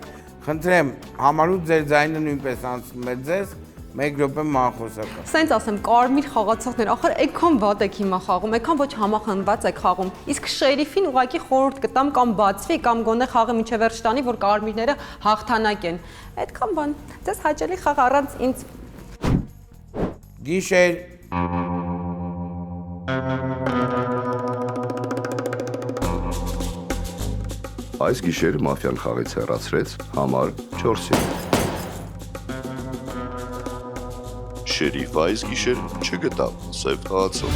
Speaker 8: խնդրեմ, համար 8 ձեր ձայնը նույնպես անցնում է ձեզ, 1 րոպե մանխոսական։
Speaker 15: Սենց ասեմ, կարմիր խաղացողներ, ախր այդքան վատ եք հիմա խաղում, այդքան ոչ համախմբված եք խաղում։ Իսկ շերիֆին ուղղակի խորհուրդ կտամ կամ բացվի, կամ գոնե խաղը մինչև վերջ տանի, որ կարմիրները հաղթանակեն։ Այդքան բան, ձեզ հաճելի խաղ առանց ինձ։
Speaker 8: Գիշեր։
Speaker 1: Այս գիշեր մաֆիան խաղից հեռացրեց համար 4-ին։ Շերիֆը այս գիշեր չգտավ սև խաղացող։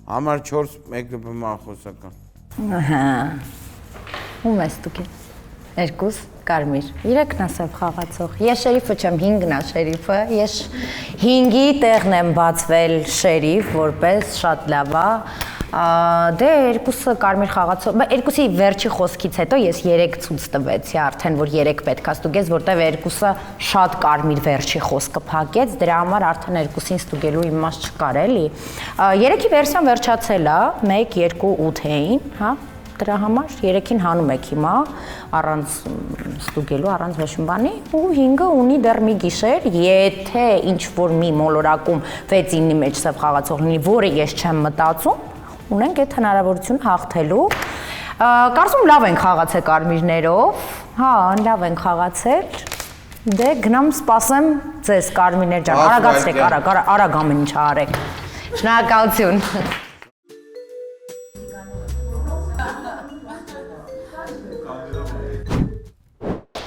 Speaker 8: Համար 4 1 րոպե մանխոսական։
Speaker 12: Ահա։ Ում ես դուք։ 2 կարմիր։ 3-ն է սև խաղացող։ Ես շերիֆը չեմ, 5-ն է շերիֆը։ Ես 5-ի տեղն եմ բացվել շերիֆ, որպես շատ լավ է։ Դե 2-ը կարմիր խաղացող, 2-ի վերջի խոսքից հետո ես 3 ցույց տվեցի արդեն, որ 3 պետք է ստուգես, որտեվ 2-ը շատ կարմիր վերջի խոսքը փակեց, դրա համար արդեն 2-ին ստուգելու իմաստ չկար էլի։ 3-ի վերսիան վերջացել է, 1, 2, 8-ին, հա։ Դրա համար 3-ին հանում եք հիմա, առանց ստուգելու, առանց ոչ մի բանի, ու 5-ը ունի դեռ մի գիշեր, եթե ինչ-որ մի մոլորակում 6-9-ի մեջ սև խաղացող լինի, որը ես չեմ մտածում, ունենք այդ հնարավորություն հաղթելու։ Կարծում լավ ենք խաղացել կարմիրներով, հա, լավ ենք խաղացել, դե գնամ սպասեմ ձեզ կարմիրներ ջան, արագացրեք, արագ ամեն ինչ արեք, շնորհակալություն։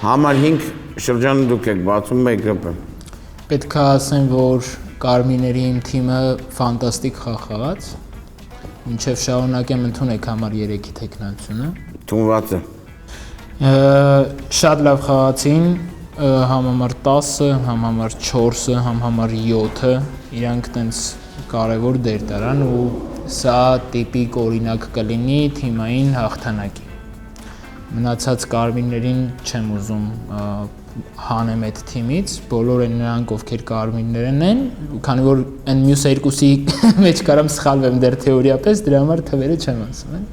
Speaker 8: Համար 5 շրջանը դուք եք բացում 1 րոպե։
Speaker 13: Պետք է ասեմ, որ կարմիրների իմ թիմը ֆանտաստիկ խաղ խաղաց։ Մինչև շարունակեմ ընդունեք համար 3-ի տեխնացությունը։
Speaker 8: Թունված է։
Speaker 13: Շատ լավ խաղացին, համ համար 10-ը, համ համար 4-ը, համ համար 7-ը, իրանք տենց կարևոր դեր տարան ու սա տիպիկ օրինակ կլինի թիմային հաղթանակի։ Մնացած կարմիրներին չեմ ուզում հանեմ այդ թիմից, բոլոր են նրանք, ովքեր կարմիրներն են, քանի որ այն մյուս երկուսի մեջ կարամ սխալվեմ դեռ թեորիապես, դրա համար թվերը չեմ ասում,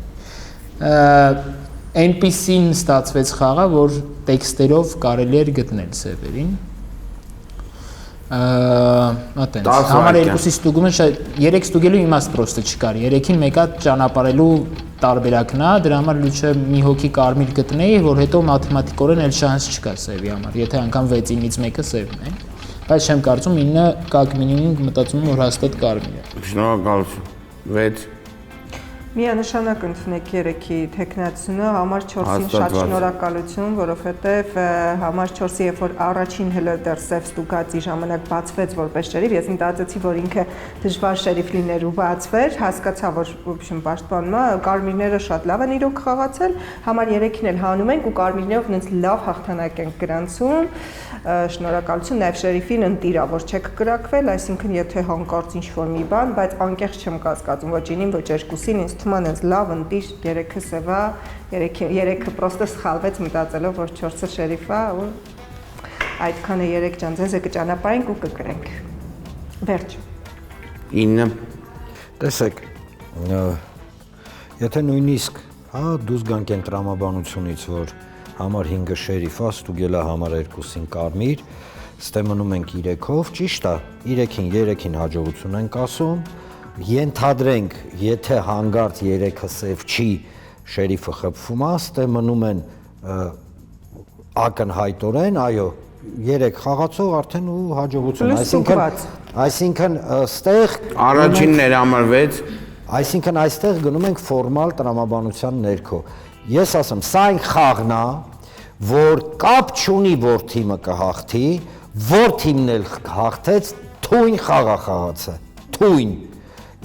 Speaker 13: այնպիսին ստացվեց խաղը, որ տեքստերով կարելի էր գտնել սևերին։ Այտենց։ Համար 2-ի ստուգումը 3 ստուգելու իմաստ պրոստը չկար։ 3-ին մեկա ճանապարհելու տարբերակն է, դրա համար լույսը մի հոգի կարմիր գտնեի, որ հետո մաթեմատիկորեն էլ շանս չկա սևի համար, եթե անգամ 6-ից մեկը սևն է։ Բայց չեմ կարծում 9 կակ մինիմում մտածում եմ որ հաստատ կարմիր է։
Speaker 8: Շնորհակալություն։ 6
Speaker 5: Միանշանակ ընդունեք 3-ի տեխնացությունը, համար 4-ին շատ շնորհակալություն, որովհետև համար 4-ը երբ որ առաջին հլը դեռ սև ստուգածի ժամանակ բացվեց որպես շերիֆ, ես մտածեցի, որ ինքը դժվար շերիֆ լիներ ու բացվեր, հասկացա, որ ուրիշն պաշտպանումա, կարմիրները շատ լավ են իրոք խաղացել, համար 3-ին էլ հանում ենք ու կարմիրներով նենց լավ հաղթանակ ենք գրանցում, շնորհակալություն, նաև շերիֆին ընտիրա, որ չեք կրակվել, այսինքն եթե հանկարծ ինչ-որ մի բան, բայց անկեղծ չեմ կասկածում ոչ ինին, ոչ երկուսին, ինձ թվում է լավ ընտիր 3-ը սևա, 3-ը պրոստը սխալվեց մտածելով, որ 4-ը շերիֆ է ու այդքանը 3 ջան, ձեզ կճանապարհենք ու կգրենք։ Վերջ։
Speaker 8: 9
Speaker 16: Տեսեք, եթե նույնիսկ, դուրս գանք այն տրամաբանությունից, որ համար 5-ը շերիֆ է, ստուգել է համար 2-ին կարմիր, ստե մնում ենք 3-ով, ճիշտ է, 3-ին հաջողություն ենք ասում, ենթադրենք, եթե հանգարց 3-ը սև չի, շերիֆը խփվում է, ստե մնում են ակնհայտորեն, այո, 3 խաղացող արդեն ու հաջողություն, այսինքն ստեղ
Speaker 8: առաջինն էր համար 6,
Speaker 16: այսինքն այստեղ գնում ենք ֆորմալ տրամաբանության ներքո։ Ես ասեմ, սա այն խաղն է, որ կապ չունի, որ թիմը կհաղթի, որ թիմն էլ հաղթեց, թույն խաղ է խաղացը, թույն։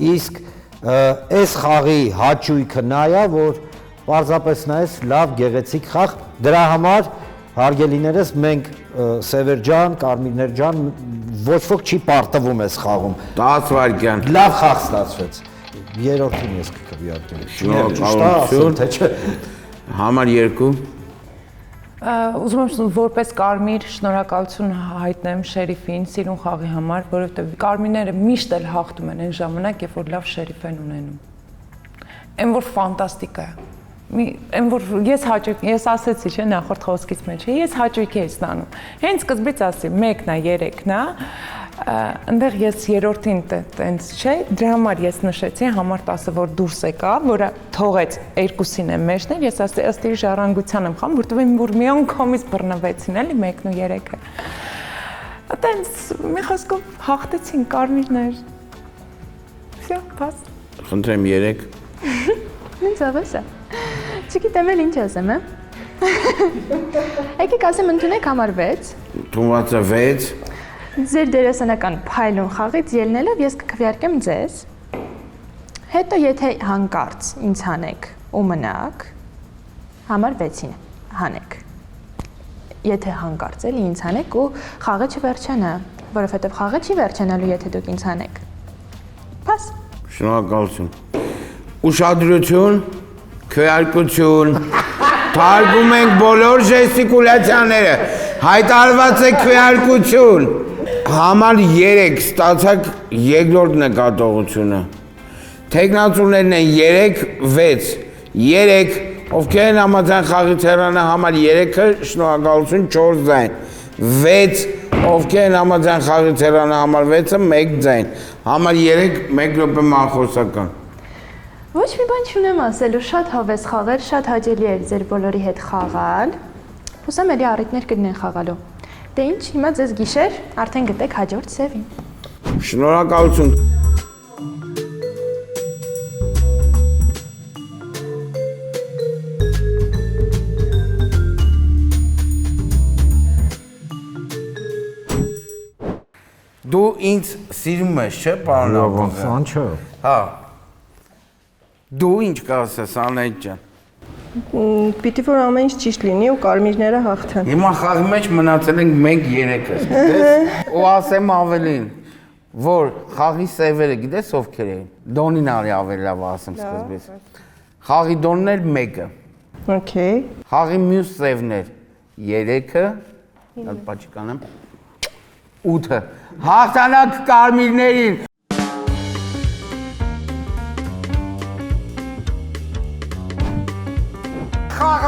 Speaker 16: Իսկ այս խաղի հաճույքը նա է, որ պարզապես նայես լավ գեղեցիկ խաղ, դրա համար հարգելիներս մենք Սևեր ջան, Կարմիրներ ջան, ոչ ոք չի պարտվում այս խաղում։
Speaker 8: 10 վայրկյան։
Speaker 16: Լավ խաղ ստացվեց։ Երրորդին ես կքվեարկեմ։
Speaker 8: Շնորհակալություն։ Համար 2
Speaker 10: Ուզում եմ որպես կարմիր շնորհակալություն հայտնեմ շերիֆին, սիրուն խաղի համար, որովհետև կարմիրները միշտ էլ հաղթում են այն ժամանակ, երբ որ լավ շերիֆ են ունենում։ Այն որ ֆանտաստիկ է։ Այն որ ես ասեցի, չէ, նախորդ խոսքից մեջ, ես հաճույք եմ ստանում։ Հենց սկզբից ասի, 1-ն է, 3-ն է, այնտեղ ես երրորդին տենց չէ, դրա համար ես նշեցի համար 10-ը, որ դուրս եկա, որը թողեց 2-ին եմ մեջներ, ես ասի ըստ իր ժառանգության եմ խաղում, որտեղ իմ որ մի անգամից բռնվեցին, էլի 1-ն ու 3-ը։ Այտենց մի խոսքով հաղթեցին կարմիրներ։ Всё, բաս։
Speaker 8: Խնդրեմ 3։
Speaker 11: Ինձ ավես է։ Չգիտեմ էլ ինչ ասեմ, Եկեք ասեմ ընդունեք համար 6։
Speaker 8: Թումվածը 6։
Speaker 11: Ձեր դերասանական փայլուն խաղից ելնելով ես կքվեարկեմ ձեզ։ Հետո եթե հանկարծ ինձ հանեք ու մնաք, համար 6-ին հանեք։ Եթե հանկարծ էլի ինձ հանեք ու խաղը չվերջանա, որովհետև խաղը չի վերջանալու, եթե դուք ինձ հանեք։ Փաս։
Speaker 8: Շնորհակալություն։ Ուշադրություն, քվեարկություն։ Թարգում ենք բոլոր ժեստիկուլյացիաները։ Հայտարարված է քվեարկություն։ Համար 3 ստացակ երկրորդ նկատողությունը։ Տեխնացուներն են 3, 6, 3, ովքեր են համաձայն խաղից հեռանա համար 3-ը, շնորհակալություն 4 ձայն, 6, ովքեր են համաձայն խաղից հեռանա համար 6-ը, 1 ձայն, համար 3, 1 րոպե մանխոսական։
Speaker 11: Ոչ մի բան չունեմ ասելու, շատ հավես խաղեր, շատ հաճելի էր ձեր բոլորի հետ խաղալ։ Հուսամ էլի առիթներ կգնեն խաղալու։ Դե ինչ, հիմա ձեզ գիշեր, արդեն գտեք հաջորդ սևին։
Speaker 8: Շնորհակալություն։ Դու ինձ սիրում ես, չէ՞, պարոն Աբովյան։
Speaker 16: Ան չէ։
Speaker 8: Հա։ Դու ինչ կասես, Անահիտ ջան։
Speaker 5: Պիտի որ ամեն ինչ ճիշտ լինի ու կարմիրները հաղթեն։
Speaker 8: Հիմա խաղի մեջ մնացել ենք մենք 3-ը, գիտես։ Ու ասեմ ավելին, որ խաղի սևերը գիտես ովքեր էին։ Դոնին արի ավելի լավ ասեմ սկզբից։ Խաղի դոնն էր 1-ը։
Speaker 5: Okay։
Speaker 8: Խաղի մյուս սևն էր 3-ը, այդ պաչիկ անեմ։ 8-ը։ Հաղթանակ կարմիրներին։ Խաղ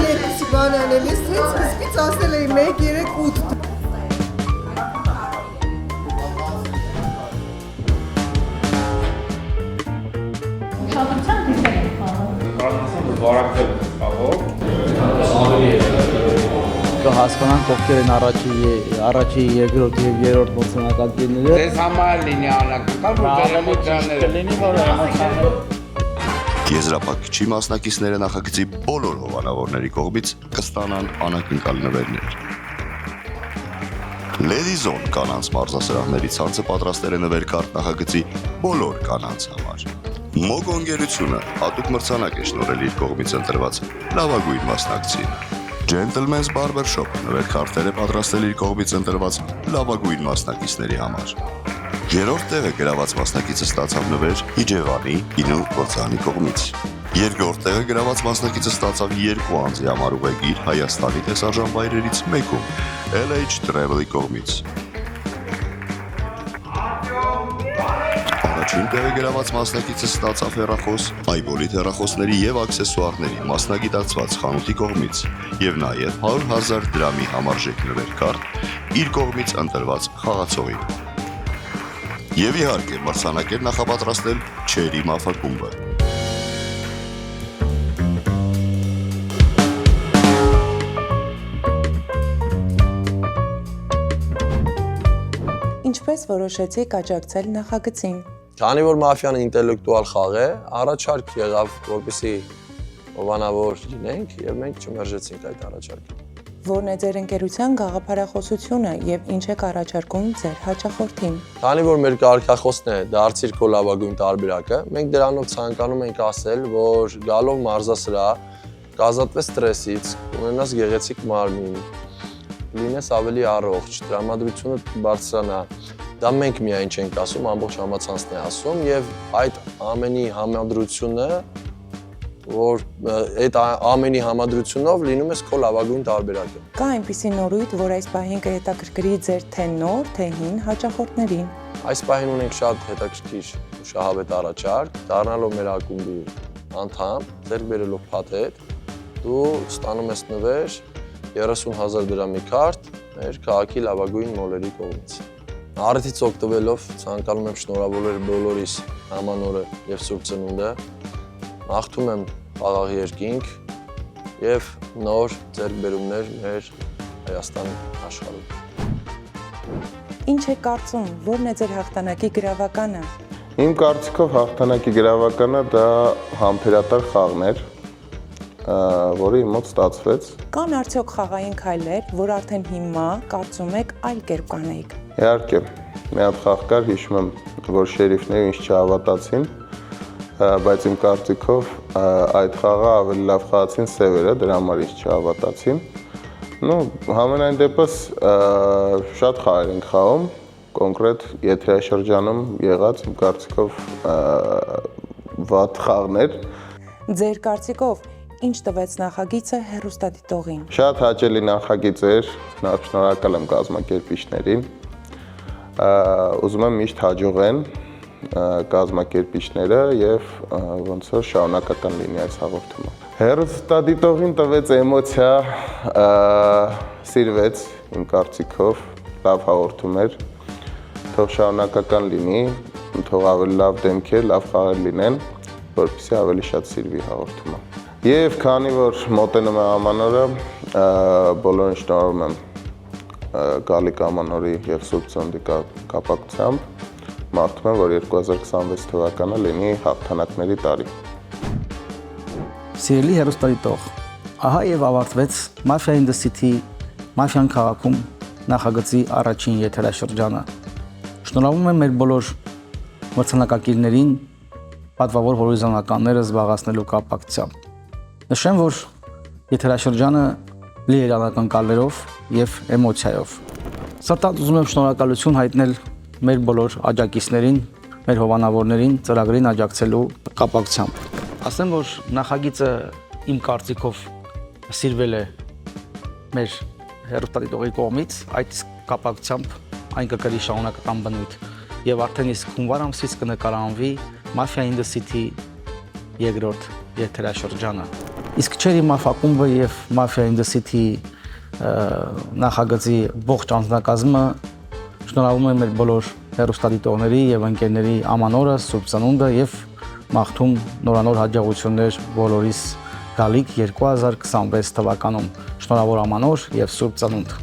Speaker 5: Երկուսի բան անել, ես հենց սկզբից ասել էի 1, 3, 8
Speaker 18: Ուշադրության դիպել ենք խաղում։
Speaker 2: Առնասան վարակվել խաղով։ Ավելի կհասկանանք ովքեր են առաջի, երկրորդ եւ երրորդ մրցանակակիրները։
Speaker 8: Ձեզ համար լինի անակնկալ, որ էմոցիաները
Speaker 2: լինի, որ էմոցիաները
Speaker 1: Եզրափակիչի մասնակիցները նախագծի բոլոր հովանավորների կողմից կստանան անակնկալ նվերներ։ Լեդիզոն կանանց մարզասրահների ցանցը պատրաստել է նվերքարտ նախագծի բոլոր կանանց համար։ Մոգ ընկերությունը հատուկ մրցանակ է շնորհել իր կողմից ընտրված լավագույն մասնակցին։ Gentleman's Barber Shop նվերքարտեր է պատրաստել իր կողմից ընտրված լավագույն մասնակիցների համար։ Երրորդ տեղը գրաված մասնակիցը ստացավ նվեր Իջևանի Ինու գործարանի կողմից։ Երկրորդ տեղը գրաված մասնակիցը ստացավ 2 անձի համար ուղեգիր Հայաստանի տեսարժան վայրերից մեկում LH Travel-ի կողմից։ Առաջին տեղը գրաված մասնակիցը ստացավ հեռախոս Այբոլիտ հեռախոսների եւ աքսեսուարների մասնագիտացված խանութի կողմից եւ նաեւ 100,000 դրամի համարժեք նվերքարտ իր կողմից ընտրված խաղացողին։ Եվ իհարկե մրցանակ էր նախապատրաստել Չերի մաֆակումբը։
Speaker 10: Ինչպես որոշեցիք աջակցել նախագծին։
Speaker 19: Քանի որ մաֆիան ինտելեկտուալ խաղ է, առաջարկ եղավ, որպեսզի հովանավոր լինենք եւ մենք չմերժեցինք այդ առաջարկը։
Speaker 10: Որն է ձեր ընկերության գաղափարախոսությունը եւ ինչ եք առաջարկում ձեր հաճախորդին։
Speaker 19: Քանի որ մեր կարգախոսն է դարձիր քո լավագույն տարբերակը, մենք դրանով ցանկանում ենք ասել, որ գալով մարզասրահ կազատվես ստրեսից, ունենաս գեղեցիկ մարմին, լինես ավելի առողջ, տրամադրությունը բարձրանա։ Դա մենք միայն չենք ասում, ամբողջ համացանցն է ասում եւ այդ ամենի համադրությունը, որ այդ ամենի համադրությունով լինում ես քո լավագույն տարբերակը։
Speaker 10: Կա այնպիսի նորույթ, որ այս պահին կհետաքրքրի ձեր թե նոր, թե հին հաճախորդներին։
Speaker 19: Այս պահին ունենք շատ հետաքրքիր ու շահավետ առաջարկ, դառնալով մեր ակումբի անդամ, ձեռք բերելով փաթեթ, դու ստանում ես նվեր 30,000 դրամի քարտ մեր քաղաքի լավագույն մոլերի կողմից։ Առիթից օգտվելով ցանկանում եմ շնորհավորել բոլորիս ամանորը եւ Սուրբ Ծնունդը, մաղթում եմ խաղաղ երկինք եւ նոր ձեռքբերումներ մեր Հայաստան աշխարհում։
Speaker 10: Ինչ է կարծում, որն է ձեր հաղթանակի գրավականը։
Speaker 17: Իմ կարծիքով հաղթանակի գրավականը դա համբերատար խաղն էր, որը իմ մոտ ստացվեց։
Speaker 10: Կան արդյոք խաղային քայլեր, որ արդեն հիմա կարծում եք այլ կերպ կանեիք։
Speaker 17: Իհարկե, մի հատ խաղ կար, հիշում եմ, որ շերիֆները ինձ չհավատացին, բայց իմ կարծիքով այդ խաղը ավելի լավ խաղացին սևերը, դրա համար ինձ չհավատացին։ Համենայն դեպս շատ խաղեր ենք խաղում, կոնկրետ եթերաշրջանում եղած իմ կարծիքով վատ խաղներ։
Speaker 10: Ձեր կարծիքով ինչ տվեց նախագիծը հեռուստադիտողին։
Speaker 17: Շատ հաճելի նախագիծ էր, շնորհակալ եմ կազմակերպիչներին։ Ուզում եմ միշտ հաջողեն կազմակերպիչները եւ ոնց որ շարունակական լինի այս հաղորդումը։ Հեռուստադիտողին տվեց էմոցիա, սիրվեց իմ կարծիքով, լավ հաղորդում էր։ Թող շարունակական լինի, թող ավելի լավ դեմքեր, լավ խաղեր լինեն, որպեսզի ավելի շատ սիրվի հաղորդումը։ Եվ քանի որ մոտենում է ամանորը, բոլորին շնորհում եմ գալիք ամանորի եւ Սուրբ Ծնունդի կապակցությամբ, մաղթում եմ, որ 2026 թվականը լինի հաղթանակների տարի։
Speaker 2: Սիրելի հեռուստադիտող, ահա եւ ավարտվեց Mafia in the City Mafia-ն քաղաքում նախագծի առաջին եթերաշրջանը։ Շնորհավորում եմ մեր բոլոր մրցանակակիրներին պատվավոր հորիզոնականները զբաղացնելու կապակցությամբ։ Նշեմ, որ եթերաշրջանը լի էր անակնկալներով եւ էմոցիայով։ Սրտանց ուզում եմ շնորհակալություն հայտնել մեր բոլոր աջակիցներին, մեր հովանավորներին ծրագրին աջակցելու կապակցությամբ։ Ասեմ, որ նախագիծը իմ կարծիքով սիրվել է մեր հեռուստադիտողի կողմից, այդ կապակցությամբ այն կկրի շարունակական բնույթ եւ արդեն իսկ հունվար ամսից կնկարանվի Mafia in the City երկրորդ եթերաշրջանը։ Իսկ Cherry Mafia ակումբը եւ Mafia in the City նախագծի ողջ անձնակազմը շնորհավորում եմ մեր բոլոր հեռուստադիտողների եւ ընկերների ամանորը, Սուրբ Ծնունդը եւ մաղթում նորանոր հաջողություններ բոլորիս գալիք 2026 թվականում։ Շնորհավոր ամանոր եւ Սուրբ Ծնունդ։